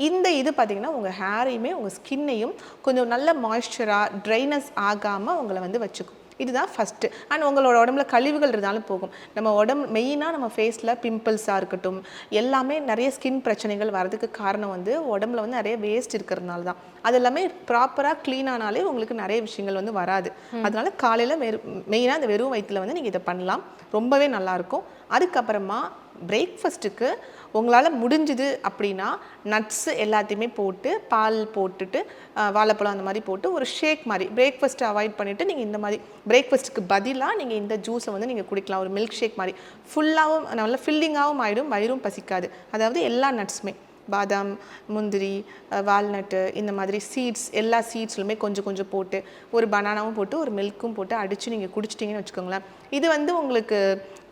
S1: இந்த இது பார்த்திங்கன்னா உங்கள் ஹேரையுமே உங்கள் ஸ்கின்னையும் கொஞ்சம் நல்ல மாய்ஸ்சராக ட்ரைனஸ் ஆகாமல் உங்களை வந்து வச்சுக்கும். இதுதான் ஃபஸ்ட்டு. அண்ட் உங்களோட உடம்புல கழிவுகள் இருந்தாலும் போகும். நம்ம உடம்பு மெயினாக நம்ம ஃபேஸில் பிம்பிள்ஸாக இருக்கட்டும் எல்லாமே நிறைய ஸ்கின் பிரச்சனைகள் வரதுக்கு காரணம் வந்து உடம்புல வந்து நிறைய வேஸ்ட் இருக்கிறதுனால தான். அது எல்லாமே ப்ராப்பராக க்ளீன் ஆனாலே உங்களுக்கு நிறைய விஷயங்கள் வந்து வராது. அதனால காலையில் மெயினாக இந்த வெறும் வயிற்றுல வந்து நீங்கள் இதை பண்ணலாம், ரொம்பவே நல்லாயிருக்கும். அதுக்கப்புறமா பிரேக்ஃபாஸ்ட்டுக்கு உங்களால் முடிஞ்சுது அப்படின்னா நட்ஸு எல்லாத்தையுமே போட்டு பால் போட்டுட்டு வாழைப்பழம் அந்த மாதிரி போட்டு ஒரு ஷேக் மாதிரி பிரேக்ஃபாஸ்ட்டை அவாய்ட் பண்ணிவிட்டு நீங்கள் இந்த மாதிரி பிரேக்ஃபாஸ்ட்டுக்கு பதிலாக நீங்கள் இந்த ஜூஸை வந்து நீங்கள் குடிக்கலாம். ஒரு மில்க் ஷேக் மாதிரி ஃபுல்லாகவும் நல்லா ஃபில்லிங்காகவும் ஆகிடும், வயிறும் பசிக்காது. அதாவது எல்லா நட்ஸுமே பாதாம், முந்திரி, வால்நட்டு, இந்த மாதிரி சீட்ஸ் எல்லா சீட்ஸ்லுமே கொஞ்சம் கொஞ்சம் போட்டு ஒரு பனானாவும் போட்டு ஒரு மில்க்கும் போட்டு அடித்து நீங்கள் குடிச்சிட்டிங்கன்னு வச்சுக்கோங்களேன். இது வந்து உங்களுக்கு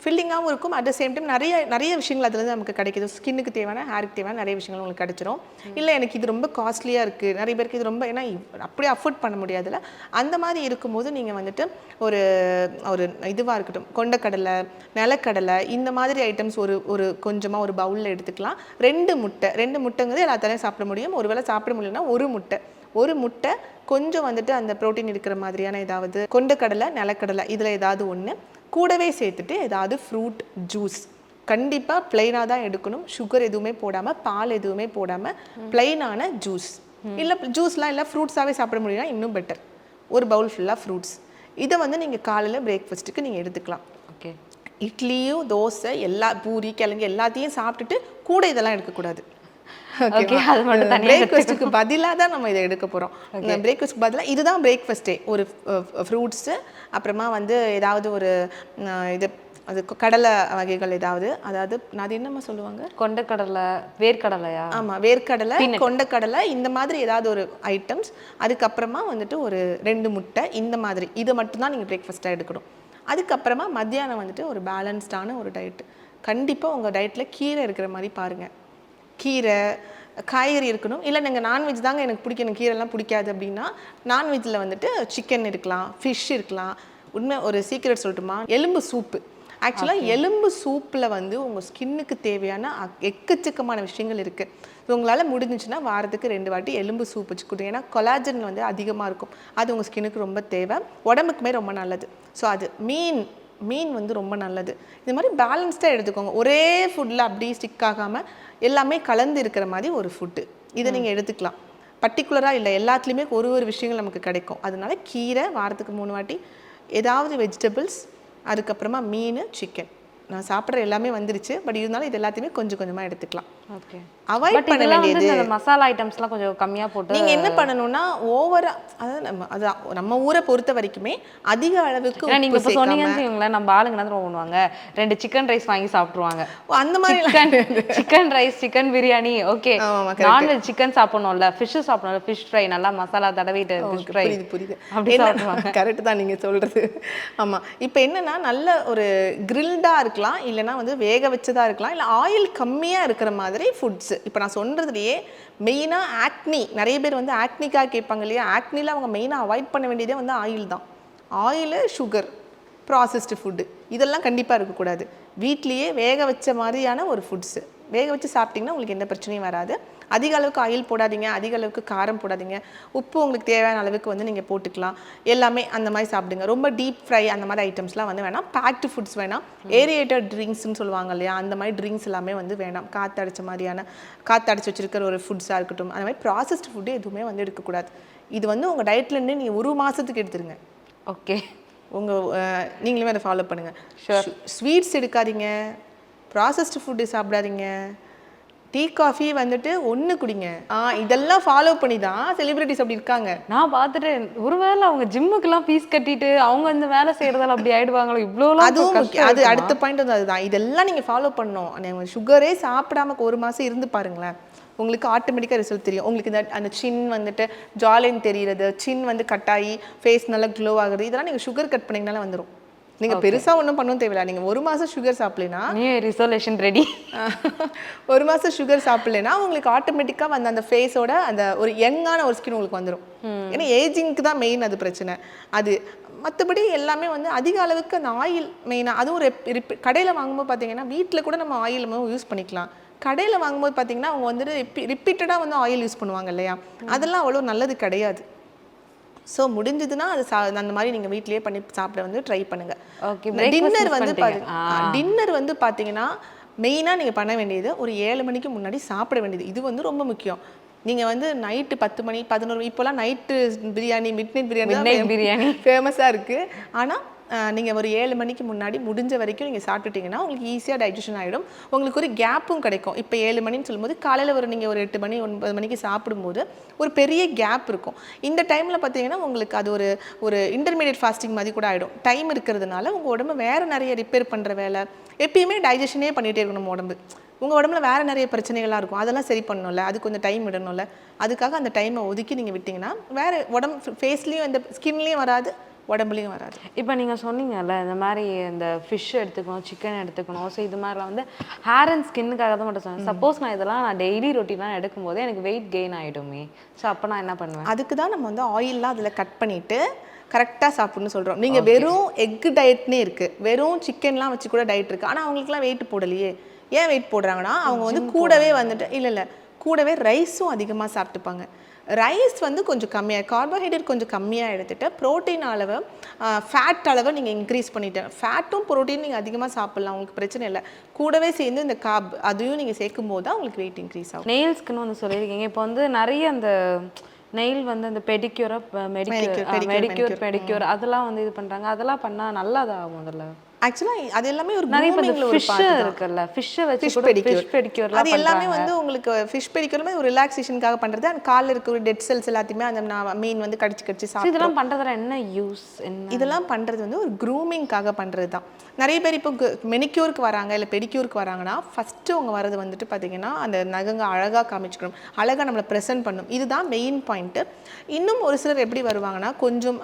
S1: ஃபில்லிங்காகவும் இருக்கும். அட் த சேம் டைம் நிறைய விஷயங்கள் அதுலேருந்து நமக்கு கிடைக்கிது. ஸ்கின்னுக்கு தேவையான, ஹேருக்கு தேவையான நிறைய விஷயங்கள் உங்களுக்கு கிடைச்சிரும். இல்லை எனக்கு இது ரொம்ப காஸ்ட்லியாக இருக்குது, நிறைய பேருக்கு இது ரொம்ப ஏன்னா அப்படியே அஃபோர்ட் பண்ண முடியாதுல்ல, அந்த மாதிரி இருக்கும்போது நீங்கள் வந்துட்டு ஒரு இதுவாக இருக்கட்டும், கொண்டக்கடலை, நிலக்கடலை, இந்த மாதிரி ஐட்டம்ஸ் ஒரு கொஞ்சமாக ஒரு பவுலில் எடுத்துக்கலாம். 2 முட்டைங்கிறது எல்லாத்தாலையும் சாப்பிட முடியும். ஒருவேளை சாப்பிட முடியலன்னா ஒரு முட்டை கொஞ்சம் வந்துட்டு அந்த ப்ரோட்டீன் இருக்கிற மாதிரியான ஏதாவது கொண்டக்கடலை, நிலக்கடலை இதில் ஏதாவது ஒன்று கூடவே சேர்த்துட்டு ஏதாவது ஃப்ரூட் ஜூஸ் கண்டிப்பாக பிளெயினாக தான் எடுக்கணும். சுகர் எதுவுமே போடாமல், பால் எதுவுமே போடாமல் பிளெயினான ஜூஸ். இல்லை ஜூஸ்லாம் இல்லை ஃப்ரூட்ஸாகவே சாப்பிட முடியும்னா இன்னும் பெட்டர். ஒரு பவுல் ஃபுல்லாக ஃப்ரூட்ஸ். இதை வந்து நீங்கள் காலையில் பிரேக்ஃபாஸ்ட்டுக்கு நீங்கள் எடுத்துக்கலாம்.
S2: ஓகே,
S1: இட்லியும் தோசை எல்லா பூரி கிழங்கு எல்லாத்தையும் சாப்பிட்டுட்டு கூட இதெல்லாம் எடுக்கக்கூடாது. பிரேக்ஃபாஸ்ட்டுக்கு பதிலாக தான் நம்ம இதை எடுக்க போகிறோம். பிரேக்ஃபாஸ்ட்டுக்கு பதிலாக இதுதான் பிரேக்ஃபாஸ்ட்டே. ஒரு ஃப்ரூட்ஸு, அப்புறமா வந்து ஏதாவது ஒரு இது அது கடலை வகைகள் ஏதாவது, அதாவது அது என்னம்மா சொல்லுவாங்க,
S2: கொண்டக்கடலை, வேர்க்கடலையா? ஆமாம்,
S1: வேர்க்கடலை, கொண்டக்கடலை, இந்த மாதிரி ஏதாவது ஒரு ஐட்டம்ஸ். அதுக்கப்புறமா வந்துட்டு ஒரு 2 முட்டை, இந்த மாதிரி இதை மட்டும்தான் நீங்கள் பிரேக்ஃபாஸ்ட்டாக எடுக்கணும். அதுக்கப்புறமா மத்தியானம் வந்துட்டு ஒரு பேலன்ஸ்டான ஒரு டயட்டு. கண்டிப்பாக உங்கள் டயட்டில் கீரை இருக்கிற மாதிரி பாருங்கள். கீரை, காய்கறி இருக்கணும். இல்லை நீங்கள் நான்வெஜ் தாங்க எனக்கு பிடிக்கும், எனக்கு கீரைலாம் பிடிக்காது அப்படின்னா நான்வெஜ்ஜில் வந்துட்டு சிக்கன் இருக்கலாம், ஃபிஷ் இருக்கலாம். உண்மை ஒரு சீக்ரெட் சொல்லட்டுமா, எலும்பு சூப்பு. ஆக்சுவலாக எலும்பு சூப்பில் வந்து உங்கள் ஸ்கின்னுக்கு தேவையான எக்கச்சக்கமான விஷயங்கள் இருக்குது. உங்களால் முடிஞ்சிச்சுன்னா வாரத்துக்கு 2 வாட்டி எலும்பு சூப் வச்சு கொடுங்க. ஏன்னா கொலாஜன் வந்து அதிகமாக இருக்கும், அது உங்கள் ஸ்கின்னுக்கு ரொம்ப தேவை, உடம்புக்குமே ரொம்ப நல்லது. ஸோ அது மீன் வந்து ரொம்ப நல்லது. இது மாதிரி பேலன்ஸ்டாக எடுத்துக்கோங்க. ஒரே ஃபுட்டில் அப்படி ஸ்டிக் ஆகாமல் எல்லாமே கலந்து இருக்கிற மாதிரி ஒரு ஃபுட்டு இதை நீங்கள் எடுத்துக்கலாம். பர்டிகுலராக இல்லை, எல்லாத்துலேயுமே ஒரு விஷயங்கள் நமக்கு கிடைக்கும். அதனால கீரை வாரத்துக்கு 3 வாட்டி, ஏதாவது வெஜிடபிள்ஸ், அதுக்கப்புறமா மீன், சிக்கன். நான் சாப்பிட்ற எல்லாமே வந்துருச்சு, பட் இருந்தாலும் இது எல்லாத்தையுமே கொஞ்சம் கொஞ்சமாக எடுத்துக்கலாம்.
S2: ஓகே,
S1: அவாய்ட் பண்ண வேண்டியது
S2: மசாலா ஐட்டம்ஸ்லாம் கொஞ்சம் கம்மியாக போட்டு
S1: நீங்கள் என்ன பண்ணணும்னா ஓவரா, அதாவது நம்ம ஊரை பொறுத்த வரைக்குமே அதிக அளவுக்கு
S2: நீங்கள் இப்போ சொன்னீங்கன்னு நம்ம ஆளுங்க என்ன பண்ணுவாங்க, 2 சிக்கன் ரைஸ் வாங்கி சாப்பிட்ருவாங்க.
S1: அந்த மாதிரி
S2: chicken rice, chicken biryani, okay non veg chicken சாப்பிடணும்ல, ஃபிஷ் சாப்பிடணும்ல, ஃபிஷ் ஃப்ரை நல்லா மசாலா தடவிட்டு ஃபிஷ் ஃப்ரை.
S1: புரியுது அப்படி சாப்பிடுவாங்க. கரெக்ட் தான் நீங்கள் சொல்கிறது. ஆமாம், இப்போ என்னென்னா நல்ல ஒரு கிரில்டாக இருக்கலாம், இல்லைனா வந்து வேக வச்சதாக இருக்கலாம், இல்லை ஆயில் கம்மியாக இருக்கிற மாதிரி ஃபுட்ஸு. இப்போ நான் சொல்கிறதுலையே மெயினாக ஆக்னி, நிறைய பேர் வந்து ஆக்னிக்காக கேட்பாங்க இல்லையா, ஆக்னியில் அவங்க மெயினாக அவாய்ட் பண்ண வேண்டியதே வந்து ஆயில் தான். ஆயிலு, சுகர், ப்ராசஸ்டு ஃபுட்டு இதெல்லாம் கண்டிப்பாக இருக்கக்கூடாது. வீட்லேயே வேக வச்ச மாதிரியான ஒரு ஃபுட்ஸு வேக வச்சு சாப்பிட்டிங்கன்னா உங்களுக்கு எந்த பிரச்சனையும் வராது. அதிக அளவுக்கு ஆயில் போடாதீங்க, அதிக அளவுக்கு காரம் போடாதீங்க, உப்பு உங்களுக்கு தேவையான அளவுக்கு வந்து நீங்கள் போட்டுக்கலாம். எல்லாமே அந்த மாதிரி சாப்பிடுங்க. ரொம்ப டீப் ஃப்ரை அந்த மாதிரி ஐட்டம்ஸ்லாம் வந்து வேணாம். பேக்டு ஃபுட்ஸ் வேணாம். ஏரியேட்டட் ட்ரிங்க்ஸ்ன்னு சொல்லுவாங்க இல்லையா, அந்த மாதிரி ட்ரிங்க்ஸ் எல்லாமே வந்து வேணாம். காற்றடைச்சி வச்சிருக்கிற ஒரு ஃபுட்ஸாக இருக்கட்டும், அந்த மாதிரி ப்ராசஸ்டு ஃபுட்டு எதுவுமே வந்து எடுக்கக்கூடாது. இது வந்து உங்கள் டயட்லேருந்து நீங்கள் 1 மாதத்துக்கு எடுத்துருங்க.
S2: ஓகே.
S1: நீங்களுமே அதை ஃபாலோ பண்ணுங்கள். ஸ்வீட்ஸ் எடுக்காதீங்க, ப்ராசஸ்டு ஃபுட்டு சாப்பிடாதீங்க, டீ காஃபி வந்துட்டு ஒன்று குடிங்க. இதெல்லாம் ஃபாலோ பண்ணி தான் செலிபிரிட்டிஸ் அப்படி இருக்காங்க.
S2: நான் பார்த்துட்டு ஒருவேளை அவங்க ஜிம்முக்கெல்லாம் ஃபீஸ் கட்டிட்டு அவங்க இந்த வேலை செய்யறதால அப்படி ஆயிடுவாங்களோ, இவ்வளோலாம்
S1: அது அடுத்த பாயிண்ட் வந்து அதுதான். இதெல்லாம் நீங்கள் ஃபாலோ பண்ணணும். நீங்கள் சுகரே சாப்பிடாம 1 மாதம் இருந்து பாருங்களேன், உங்களுக்கு ஆட்டோமேட்டிக்காக ரிசல்ட் தெரியும். உங்களுக்கு அந்த சின் வந்துட்டு ஜாலின் தெரிகிறது, சின் வந்து கட்டாயி ஃபேஸ் நல்லா க்ளோ ஆகுது, இதெல்லாம் நீங்கள் சுகர் கட் பண்ணிங்கனால வந்துடும். நீங்கள் பெருசாக ஒன்றும் பண்ணவும் தேவையில்ல. நீங்கள் 1 மாதம் சுகர் சாப்பிடலைன்னா
S2: ரிசல்யூஷன் ரெடி.
S1: 1 மாதம் சுகர் சாப்பிடலைன்னா உங்களுக்கு ஆட்டோமேட்டிக்காக வந்து அந்த ஃபேஸோட அந்த ஒரு யங்கான ஒரு ஸ்கின் உங்களுக்கு வந்துடும். ஏன்னா ஏஜிங்க்கு தான் மெயின் அது பிரச்சனை. அது மற்றபடி எல்லாமே வந்து அதிக அளவுக்கு அந்த ஆயில் மெயினாக, அதுவும் கடையில் வாங்கும்போது பார்த்தீங்கன்னா, வீட்டில் கூட நம்ம ஆயில் யூஸ் பண்ணிக்கலாம். கடையில் வாங்கும்போது பார்த்தீங்கன்னா அவங்க வந்துட்டு ரிப்பீட்டடாக வந்து ஆயில் யூஸ் பண்ணுவாங்க இல்லையா, அதெல்லாம் அவ்வளோ நல்லது கிடையாது. ஸோ முடிஞ்சதுன்னா அது அந்த மாதிரி நீங்கள் வீட்லேயே பண்ணி சாப்பிட வந்து ட்ரை பண்ணுங்கள். டின்னர் வந்து பார்த்தீங்கன்னா மெயினாக நீங்கள் பண்ண வேண்டியது ஒரு 7 மணிக்கு முன்னாடி சாப்பிட வேண்டியது. இது வந்து ரொம்ப முக்கியம். நீங்கள் வந்து நைட்டு 10 மணி 11 மணி இப்போலாம் night biryani, mid night biryani ஃபேமஸாக இருக்குது. ஆனால் நீங்கள் ஒரு 7 மணிக்கு முன்னாடி முடிஞ்ச வரைக்கும் நீங்கள் சாப்பிட்டுட்டிங்கன்னா உங்களுக்கு ஈஸியாக டைஜஷன் ஆகிடும். உங்களுக்கு ஒரு கேப்பும் கிடைக்கும். இப்போ 7 மணின்னு சொல்லும்போது காலையில் நீங்கள் ஒரு 8 மணி 9 மணிக்கு சாப்பிடும்போது ஒரு பெரிய கேப் இருக்கும். இந்த டைமில் பார்த்தீங்கன்னா உங்களுக்கு அது ஒரு இன்டர்மீடியட் ஃபாஸ்டிங் மாதிரி கூட ஆகிடும். டைம் இருக்கிறதுனால உங்கள் உடம்பு வேறு நிறைய ரிப்பேர் பண்ணுற வேலை, எப்பயுமே டைஜஷனே பண்ணிகிட்டே இருக்கணும் நம்ம உடம்பு. உங்கள் உடம்புல வேறு நிறைய பிரச்சனைகள்லாம் இருக்கும், அதெல்லாம் சரி பண்ணணும்ல, அது கொஞ்சம் டைம் விடணும்ல. அதுக்காக அந்த டைமை ஒதுக்கி நீங்கள் விட்டிங்கன்னா வேறு உடம்பு ஃபேஸ்லேயும் இந்த ஸ்கின்லேயும் வராது, உடம்புலையும் வராது.
S2: இப்போ நீங்கள் சொன்னீங்கல்ல இந்த மாதிரி இந்த ஃபிஷ் எடுத்துக்கணும், சிக்கன் எடுத்துக்கணும், ஸோ இது மாதிரிலாம் வந்து ஹேர் அண்ட் ஸ்கின்னுக்காக தான் மட்டும் சொன்னேன். சப்போஸ் நான் டெய்லி ரொட்டீனாக எடுக்கும்போது எனக்கு வெயிட் கெயின் ஆகிடுமே, ஸோ அப்போ நான் என்ன பண்ணுவேன்?
S1: அதுக்கு தான் நம்ம வந்து ஆயிலெலாம் அதில் கட் பண்ணிவிட்டு கரெக்டாக சாப்பிட்ணுன்னு சொல்கிறோம். நீங்கள் வெறும் எக்கு டயட்னே இருக்குது, வெறும் சிக்கன்லாம் வச்சு கூட டயட் இருக்குது. ஆனால் அவங்களுக்குலாம் வெயிட் போடலையே. ஏன் வெயிட் போடுறாங்கன்னா அவங்க வந்து கூடவே வந்துட்டு இல்லை கூடவே ரைஸும் அதிகமாக சாப்பிட்டுப்பாங்க. ரைஸ் வந்து கொஞ்சம் கம்மியாக, கார்போஹைட்ரேட் கொஞ்சம் கம்மியாக எடுத்துகிட்டு ப்ரோட்டீன் அளவு, ஃபேட் அளவை நீங்கள் இன்க்ரீஸ் பண்ணிவிட்டேன். ஃபேட்டும் ப்ரோட்டீன் நீங்கள் அதிகமாக சாப்பிட்லாம், உங்களுக்கு பிரச்சனை இல்லை. கூடவே சேர்ந்து இந்த கார்ப் அதையும் நீங்கள் சேர்க்கும் போது தான் உங்களுக்கு வெயிட் இன்க்ரீஸ் ஆகும்.
S2: நெயில்ஸ்க்குன்னு வந்து சொல்லியிருக்கீங்க. இப்போ வந்து நிறைய அந்த நெயில் வந்து அந்த பெடிக்யூர் அதெல்லாம் வந்து இது பண்ணுறாங்க. அதெல்லாம் பண்ணால் நல்லதா முதல்ல?
S1: ஆக்சுவலாக அது எல்லாமே ஒரு
S2: ஃபிஷ் இருக்குல்ல, ஃபிஷ்ஷை வச்சு ஃபிஷ் பெடிக்யூர்
S1: அது எல்லாமே வந்து உங்களுக்கு ஃபிஷ் பெடிக்யூர்மே ஒரு ரிலாக்ஸேஷனுக்காக பண்ணுறது. அந்த காலில் இருக்கிற டெட் செல்ஸ் எல்லாத்தையுமே அந்த மீன் வந்து கடிச்சு சாப்பிட்டு
S2: இதெல்லாம் பண்ணுறதுல என்ன யூஸ்?
S1: இதெல்லாம் பண்ணுறது வந்து ஒரு க்ரூமிங்காக பண்ணுறது தான். நிறைய பேர் இப்போ மெனிக்யூருக்கு வராங்க இல்லை பெடிக்யூருக்கு வராங்கன்னா ஃபஸ்ட்டு அவங்க வரது வந்துட்டு பார்த்தீங்கன்னா அந்த நகங்க அழகாக காமிச்சுக்கணும், அழகாக நம்மளை ப்ரெசென்ட் பண்ணணும், இதுதான் மெயின் பாயிண்ட்டு. இன்னும் ஒரு சிலர் எப்படி வருவாங்கன்னா கொஞ்சம்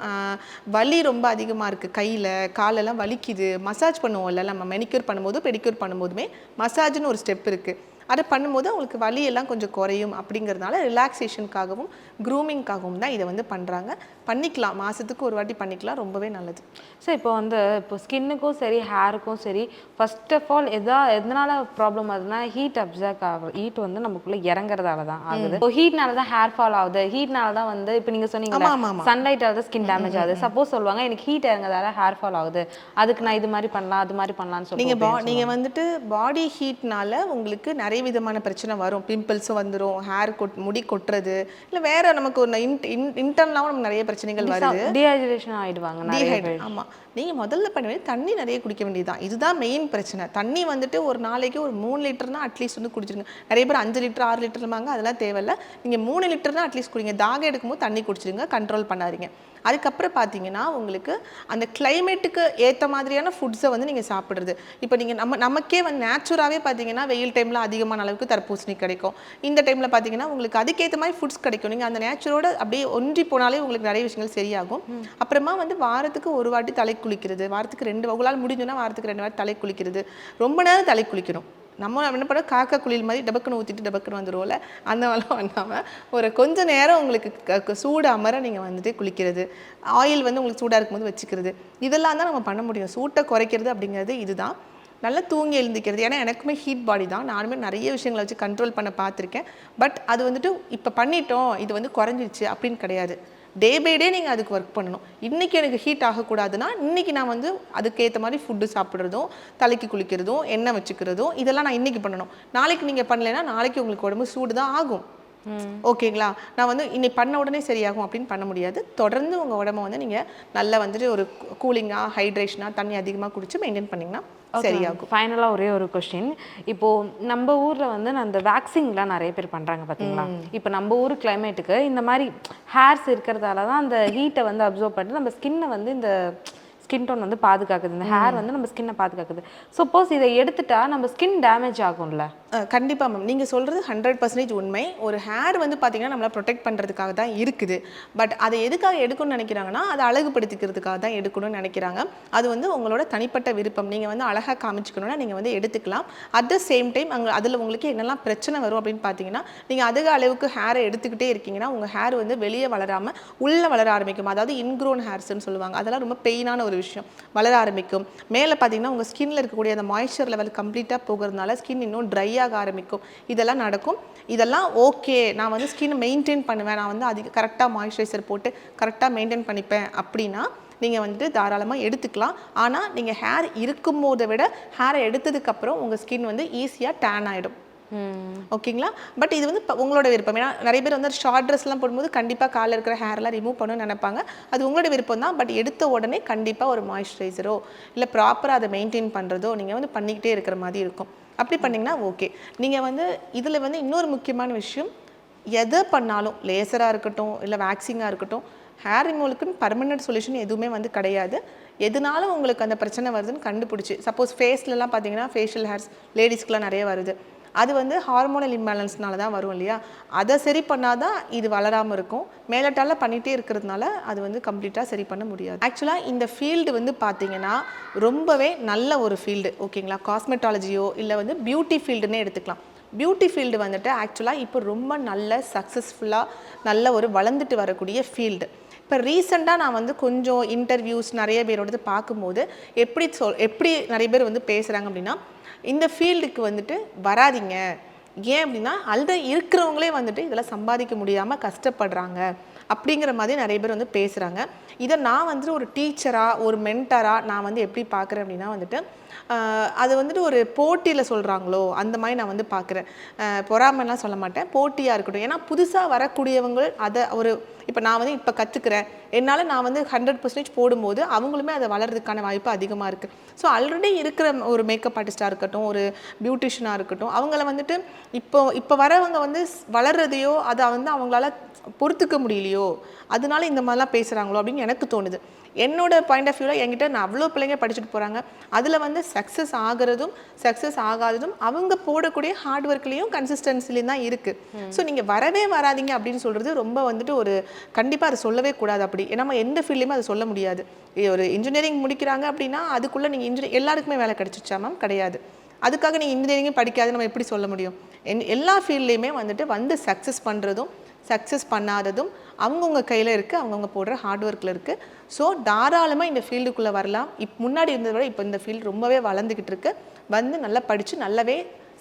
S1: வலி ரொம்ப அதிகமாக இருக்குது, கையில் காலெல்லாம் வலிக்குது, மசாஜ் பண்ணுவோம்ல நம்ம மெனிக்யூர் பண்ணும்போது பெடிக்யூர் பண்ணும்போதுமே மசாஜ்னு ஒரு ஸ்டெப் இருக்குது. அதை பண்ணும்போது அவங்களுக்கு வலியெல்லாம் கொஞ்சம் குறையும். அப்படிங்கிறதுனால ரிலாக்ஸேஷனுக்காகவும் க்ரூமிங்காகவும் தான் இதை வந்து பண்ணுறாங்க. பண்ணிக்கலாம், மாதத்துக்கு ஒரு வாட்டி பண்ணிக்கலாம், ரொம்பவே நல்லது.
S2: சார் இப்போ ஸ்கின்னுக்கும் சரி ஹேருக்கும் சரி ஃபர்ஸ்ட் ஆஃப் ஆல் எதனால ப்ராப்ளம் ஆகுதுன்னா ஹீட் அப்சர்வ் ஆகும். ஹீட் வந்து நமக்குள்ளே இறங்குறதால தான் ஆகுது. இப்போ ஹீட்னால தான் ஹேர் ஃபால் ஆகுது, ஹீட்னால தான் வந்து இப்போ நீங்கள் சொன்னீங்க சன்லைட்டால தான் ஸ்கின் டேமேஜ் ஆகுது. சப்போஸ் சொல்லுவாங்க எனக்கு ஹீட் இறங்குறதால ஹேர் ஃபால் ஆகுது, அதுக்கு நான் இது மாதிரி பண்ணலாம் அது மாதிரி பண்ணலாம்னு சொல்லி
S1: நீங்கள் வந்துட்டு பாடி ஹீட்னால உங்களுக்கு நிறைய விதமான பிரச்சனை வரும். பிம்பிள்ஸும் வந்துடும், முடி கொட்டுறது, இல்லை வேற நமக்கு ஒரு இன்டர்னலாகவும் நமக்கு நிறைய பிரச்சனைகள் வருது.
S2: டீஹைட்ரேஷன் ஆயிடுவாங்க.
S1: ஆமாம், நீங்கள் முதல்ல பண்ண வேண்டியது தண்ணி நிறைய குடிக்க வேண்டியதுதான். இதுதான் மெயின் பிரச்சனை. தண்ணி வந்துட்டு ஒரு நாளைக்கு ஒரு 3 லிட்டர்னா அட்லீஸ்ட் வந்து குடிச்சிருங்க. நிறைய பேர் 5 லிட்டர் 6 லிட்டர்மாங்க, அதெல்லாம் தேவையில்லை. நீங்கள் 3 லிட்டர்னா அட்லீஸ்ட் குடிங்க. தாகம் எடுக்கும்போது தண்ணி குடிச்சிருங்க, கண்ட்ரோல் பண்ணாதீங்க. அதுக்கப்புறம் பார்த்தீங்கன்னா உங்களுக்கு அந்த கிளைமேட்டுக்கு ஏற்ற மாதிரியான ஃபுட்ஸை வந்து நீங்கள் சாப்பிட்றது. இப்போ நீங்கள் நமக்கே வந்து நேச்சுராகவே பார்த்தீங்கன்னா வெயில் டைமில் அதிகமான அளவுக்கு தர்பூசணி கிடைக்கும். இந்த டைமில் பார்த்தீங்கன்னா உங்களுக்கு அதுக்கேற்ற மாதிரி ஃபுட்ஸ் கிடைக்கும். நீங்கள் அந்த நேச்சுரோட அப்படியே ஒன்றி போனாலே உங்களுக்கு நிறைய விஷயங்கள் சரியாகும். அப்புறமா வந்து வாரத்துக்கு ஒரு வாட்டி தலை குளிக்கிறது, வாரத்துக்கு 2 உங்களால் முடிஞ்சுன்னா வாரத்துக்கு 2 வாட்டி தலை குளிக்கிறது. ரொம்ப நேரம் தலை குளிக்கணும். நம்ம என்ன பண்ண காக்கா குளியல் மாதிரி டபக்குன்னு ஊற்றிட்டு டபக்குன்னு வந்துடுவோம்ல, அந்த மாதிரிலாம் பண்ணாமல் ஒரு கொஞ்சம் நேரம் உங்களுக்கு சூடு அமர நீங்கள் வந்துட்டு குளிக்கிறது, ஆயில் வந்து உங்களுக்கு சூடாக இருக்கும்போது வச்சுக்கிறது, இதெல்லாம் தான் நம்ம பண்ண முடியும். சூட்டை குறைக்கிறது அப்படிங்கிறது இதுதான். நல்லா தூங்கி எழுந்திக்கிறது. ஏன்னா எனக்குமே ஹீட் பாடி தான், நானுமே நிறைய விஷயங்களை வச்சு கண்ட்ரோல் பண்ண பார்த்துருக்கேன். பட் அது வந்துட்டு இப்போ பண்ணிட்டோம் இது வந்து குறைஞ்சிருச்சு அப்படின்னு கிடையாது. டே பை டே நீங்கள் அதுக்கு ஒர்க் பண்ணணும். இன்றைக்கி எனக்கு ஹீட் ஆகக்கூடாதுன்னா இன்றைக்கி நான் வந்து அதுக்கேற்ற மாதிரி ஃபுட்டு சாப்பிட்றதும், தலைக்கு குளிக்கிறதும், எண்ணெய் வச்சுக்கிறதும், இதெல்லாம் நான் இன்றைக்கி பண்ணணும். நாளைக்கு நீங்கள் பண்ணலைன்னா நாளைக்கு உங்களுக்கு உடம்பு சூடு தான் ஆகும். ஓகேங்களா? நான் வந்து இன்னைக்கு பண்ண உடனே சரியாகும் அப்படின்னு பண்ண முடியாது. தொடர்ந்து உங்கள் உடம்பை வந்து நீங்கள் நல்லா வந்துட்டு ஒரு கூலிங்காக, ஹைட்ரேஷனாக, தண்ணி அதிகமாக குடிச்சு மெயின்டைன் பண்ணிங்கன்னா சரியாகும்.
S2: ஃபைனலாக ஒரே ஒரு கொஸ்டின். இப்போது நம்ம ஊரில் வந்து அந்த வேக்சின்லாம் நிறைய பேர் பண்ணுறாங்க பார்த்தீங்களா? இப்போ நம்ம ஊர் கிளைமேட்டுக்கு இந்த மாதிரி ஹேர்ஸ் இருக்கிறதால தான் அந்த ஹீட்டை வந்து அப்சர்வ் பண்ணிட்டு நம்ம ஸ்கின்னை வந்து இந்த ஸ்கின் டோன் வந்து பாதுகாக்குது, இந்த ஹேர் வந்து நம்ம ஸ்கின்னை பாதுகாக்குது. சப்போஸ் இதை எடுத்துட்டா நம்ம ஸ்கின் டேமேஜ் ஆகும்ல?
S1: கண்டிப்பாக மேம், நீங்கள் சொல்கிறது 100% உண்மை. ஒரு ஹேர் வந்து பார்த்தீங்கன்னா நம்மளை ப்ரொடெக்ட் பண்ணுறதுக்காக தான் இருக்குது. பட் அதை எதுக்காக எடுக்கணும்னு நினைக்கிறாங்கன்னா அதை அழகுபடுத்திக்கிறதுக்காக தான் எடுக்கணும்னு நினைக்கிறாங்க. அது வந்து உங்களோட தனிப்பட்ட விருப்பம். நீங்கள் வந்து அழகாக காமிச்சிக்கணும்னா நீங்கள் வந்து எடுத்துக்கலாம். அட் த சேம் டைம் அதில் உங்களுக்கு என்னெல்லாம் பிரச்சனை வரும் அப்படின்னு பார்த்தீங்கன்னா, நீங்கள் அதிக அளவுக்கு ஹேரை எடுத்துக்கிட்டே இருக்கீங்கன்னா உங்கள் ஹேர் வந்து வெளியே வளராமல் உள்ளே வளர ஆரம்பிக்கும். அதாவது இன்க்ரோன் ஹேர்ஸ்ன்னு சொல்லுவாங்க. அதெல்லாம் ரொம்ப பெயினான ஒரு விஷயம். வளர ஆரம்பிக்கும். மேலே பார்த்தீங்கன்னா உங்கள் ஸ்கின்ல இருக்கக்கூடிய அந்த மாய்ஸ்சர் லெவல் கம்ப்ளீட்டாக போகிறதுனால ஸ்கின் இன்னும் ட்ரை ஆக ஆரம்பிக்கும். இதெல்லாம் நடக்கும். இதெல்லாம் ஓகே, நான் வந்து ஸ்கின் மெயின்டைன் பண்ணுவேன், நான் வந்து அதிக கரெக்டாக மாய்ஸ்சரைசர் போட்டு கரெக்டாக மெயின்டைன் பண்ணிப்பேன் அப்படின்னா நீங்கள் வந்துட்டு தாராளமாக எடுத்துக்கலாம். ஆனால் நீங்கள் ஹேர் இருக்கும்போதை விட ஹேரை எடுத்ததுக்கப்புறம் உங்கள் ஸ்கின் வந்து ஈஸியாக டேன் ஆகிடும். ஓகேங்களா? பட் இது வந்து உங்களோட விருப்பம். ஏன்னா நிறைய பேர் வந்து ஷார்ட் ட்ரெஸ்லாம் போடும்போது கண்டிப்பாக காலில் இருக்கிற ஹேர்லாம் ரிமூவ் பண்ணணும்னு நினைப்பாங்க. அது உங்களோட விருப்பம் தான். பட் எடுத்த உடனே கண்டிப்பாக ஒரு மாய்ஸ்சரைசரோ இல்லை ப்ராப்பராக அதை மெயின்டைன் பண்ணுறதோ நீங்கள் வந்து பண்ணிக்கிட்டே இருக்கிற மாதிரி இருக்கும். அப்படி பண்ணிங்கன்னா ஓகே. நீங்கள் வந்து இதில் வந்து இன்னொரு முக்கியமான விஷயம், எதை பண்ணாலும் லேசராக இருக்கட்டும் இல்லை வேக்சிங்காக இருக்கட்டும், ஹேர் ரிமூவலுக்குன்னு பர்மனெண்ட் சொல்யூஷன் எதுவுமே வந்து கிடையாது. எதுனாலும் உங்களுக்கு அந்த பிரச்சனை வருதுன்னு கண்டுபிடிச்சி, சப்போஸ் ஃபேஸ்லலாம் பார்த்தீங்கன்னா ஃபேஷியல் ஹேர்ஸ் லேடிஸ்க்குலாம் நிறைய வருது. அது வந்து ஹார்மோனல் இம்பேலன்ஸ்னால தான் வரும் இல்லையா? அதை சரி பண்ணாதான் இது வளராமல் இருக்கும். மேலட்டால பண்ணிகிட்டே இருக்கிறதுனால அது வந்து கம்ப்ளீட்டாக சரி பண்ண முடியாது. ஆக்சுவலாக இந்த ஃபீல்டு வந்து பார்த்தீங்கன்னா ரொம்பவே நல்ல ஒரு ஃபீல்டு. ஓகேங்களா? காஸ்மெட்டாலஜியோ இல்லை வந்து பியூட்டி ஃபீல்டுன்னே எடுத்துக்கலாம். பியூட்டி ஃபீல்டு வந்துட்டு ஆக்சுவலாக இப்போ ரொம்ப நல்ல சக்ஸஸ்ஃபுல்லாக நல்ல ஒரு வளர்ந்துட்டு வரக்கூடிய ஃபீல்டு. இப்போ ரீசெண்டாக நான் வந்து கொஞ்சம் இன்டர்வியூஸ் நிறைய பேரோடது பார்க்கும்போது எப்படி நிறைய பேர் வந்து பேசுகிறாங்க அப்படின்னா, இந்த ஃபீல்டுக்கு வந்துட்டு வராதிங்க. ஏன் அப்படின்னா ஆல்ரெடி இருக்கிறவங்களே வந்துட்டு இதில் சம்பாதிக்க முடியாமல் கஷ்டப்படுறாங்க அப்படிங்கிற மாதிரி நிறைய பேர் வந்து பேசுகிறாங்க. இதை நான் வந்துட்டு ஒரு டீச்சராக ஒரு மென்டராக நான் வந்து எப்படி பார்க்குறேன் அப்படின்னா வந்துட்டு, அது வந்துட்டு ஒரு போட்டியில் சொல்கிறாங்களோ அந்த மாதிரி நான் வந்து பார்க்குறேன். பொறாமைலாம் சொல்ல மாட்டேன், போட்டியாக இருக்கட்டும். ஏன்னா புதுசாக வரக்கூடியவங்க அதை ஒரு இப்போ நான் வந்து இப்போ கற்றுக்கிறேன், என்னால் நான் வந்து 100% போடும்போது அவங்களுமே அதை வளர்கிறதுக்கான வாய்ப்பு அதிகமாக இருக்குது. ஸோ ஆல்ரெடி இருக்கிற ஒரு மேக்கப் ஆர்டிஸ்ட்டாக இருக்கட்டும், ஒரு பியூட்டிஷியனாக இருக்கட்டும், அவங்கள வந்துட்டு இப்போ வரவங்க வந்து வளர்றதையோ அதை வந்து அவங்களால பொறுத்துக்க முடியலையோ அதனால இந்த மாதிரிலாம் பேசுகிறாங்களோ அப்படின்னு எனக்கு தோணுது. என்னோட பாயிண்ட் ஆஃப் வியூவில் என்கிட்ட நான் அவ்வளோ பிள்ளைங்க படிச்சுட்டு போகிறாங்க. அதில் வந்து சக்ஸஸ் ஆகிறதும் சக்ஸஸ் ஆகாததும் அவங்க போடக்கூடிய ஹார்ட் ஒர்க்லேயும் கன்சிஸ்டன்சிலையும் தான் இருக்குது. ஸோ நீங்கள் வரவே வராதிங்க அப்படின்னு சொல்கிறது ரொம்ப வந்துட்டு ஒரு கண்டிப்பாக அதை சொல்லவே கூடாது. அப்படி நம்ம எந்த ஃபீல்ட்லையுமே அதை சொல்ல முடியாது. ஒரு இன்ஜினியரிங் முடிக்கிறாங்க அப்படின்னா அதுக்குள்ளே நீங்கள் எல்லாருக்குமே வேலை கிடைச்சிச்சா மேம்? கிடையாது. அதுக்காக நீங்கள் இன்ஜினியரிங்கே படிக்காது நம்ம எப்படி சொல்ல முடியும்? எல்லா ஃபீல்ட்லேயுமே வந்துட்டு வந்து சக்ஸஸ் பண்ணுறதும் சக்ஸஸ் பண்ணாததும் அவங்கவுங்க கையில் இருக்குது, அவங்கவுங்க போடுற ஹார்ட் ஒர்க்கில் இருக்குது. ஸோ தாராளமாக இந்த ஃபீல்டுக்குள்ளே வரலாம். முன்னாடி இருந்ததை விட இப்போ இந்த ஃபீல்டு ரொம்பவே வளர்ந்துக்கிட்டு இருக்கு. வந்து நல்லா படித்து நல்லாவே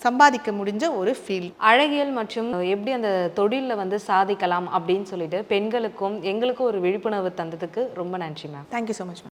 S1: சம்பாதிக்க முடிஞ்ச ஒரு ஃபீல்ட்.
S2: அழகியல் மற்றும் எப்படி அந்த தொழிலில் வந்து சாதிக்கலாம் அப்படின்னு சொல்லிட்டு பெண்களுக்கும் எங்களுக்கும் ஒரு விழிப்புணர்வு தந்ததுக்கு ரொம்ப நன்றி ma'am.
S1: Thank you so much ma'am.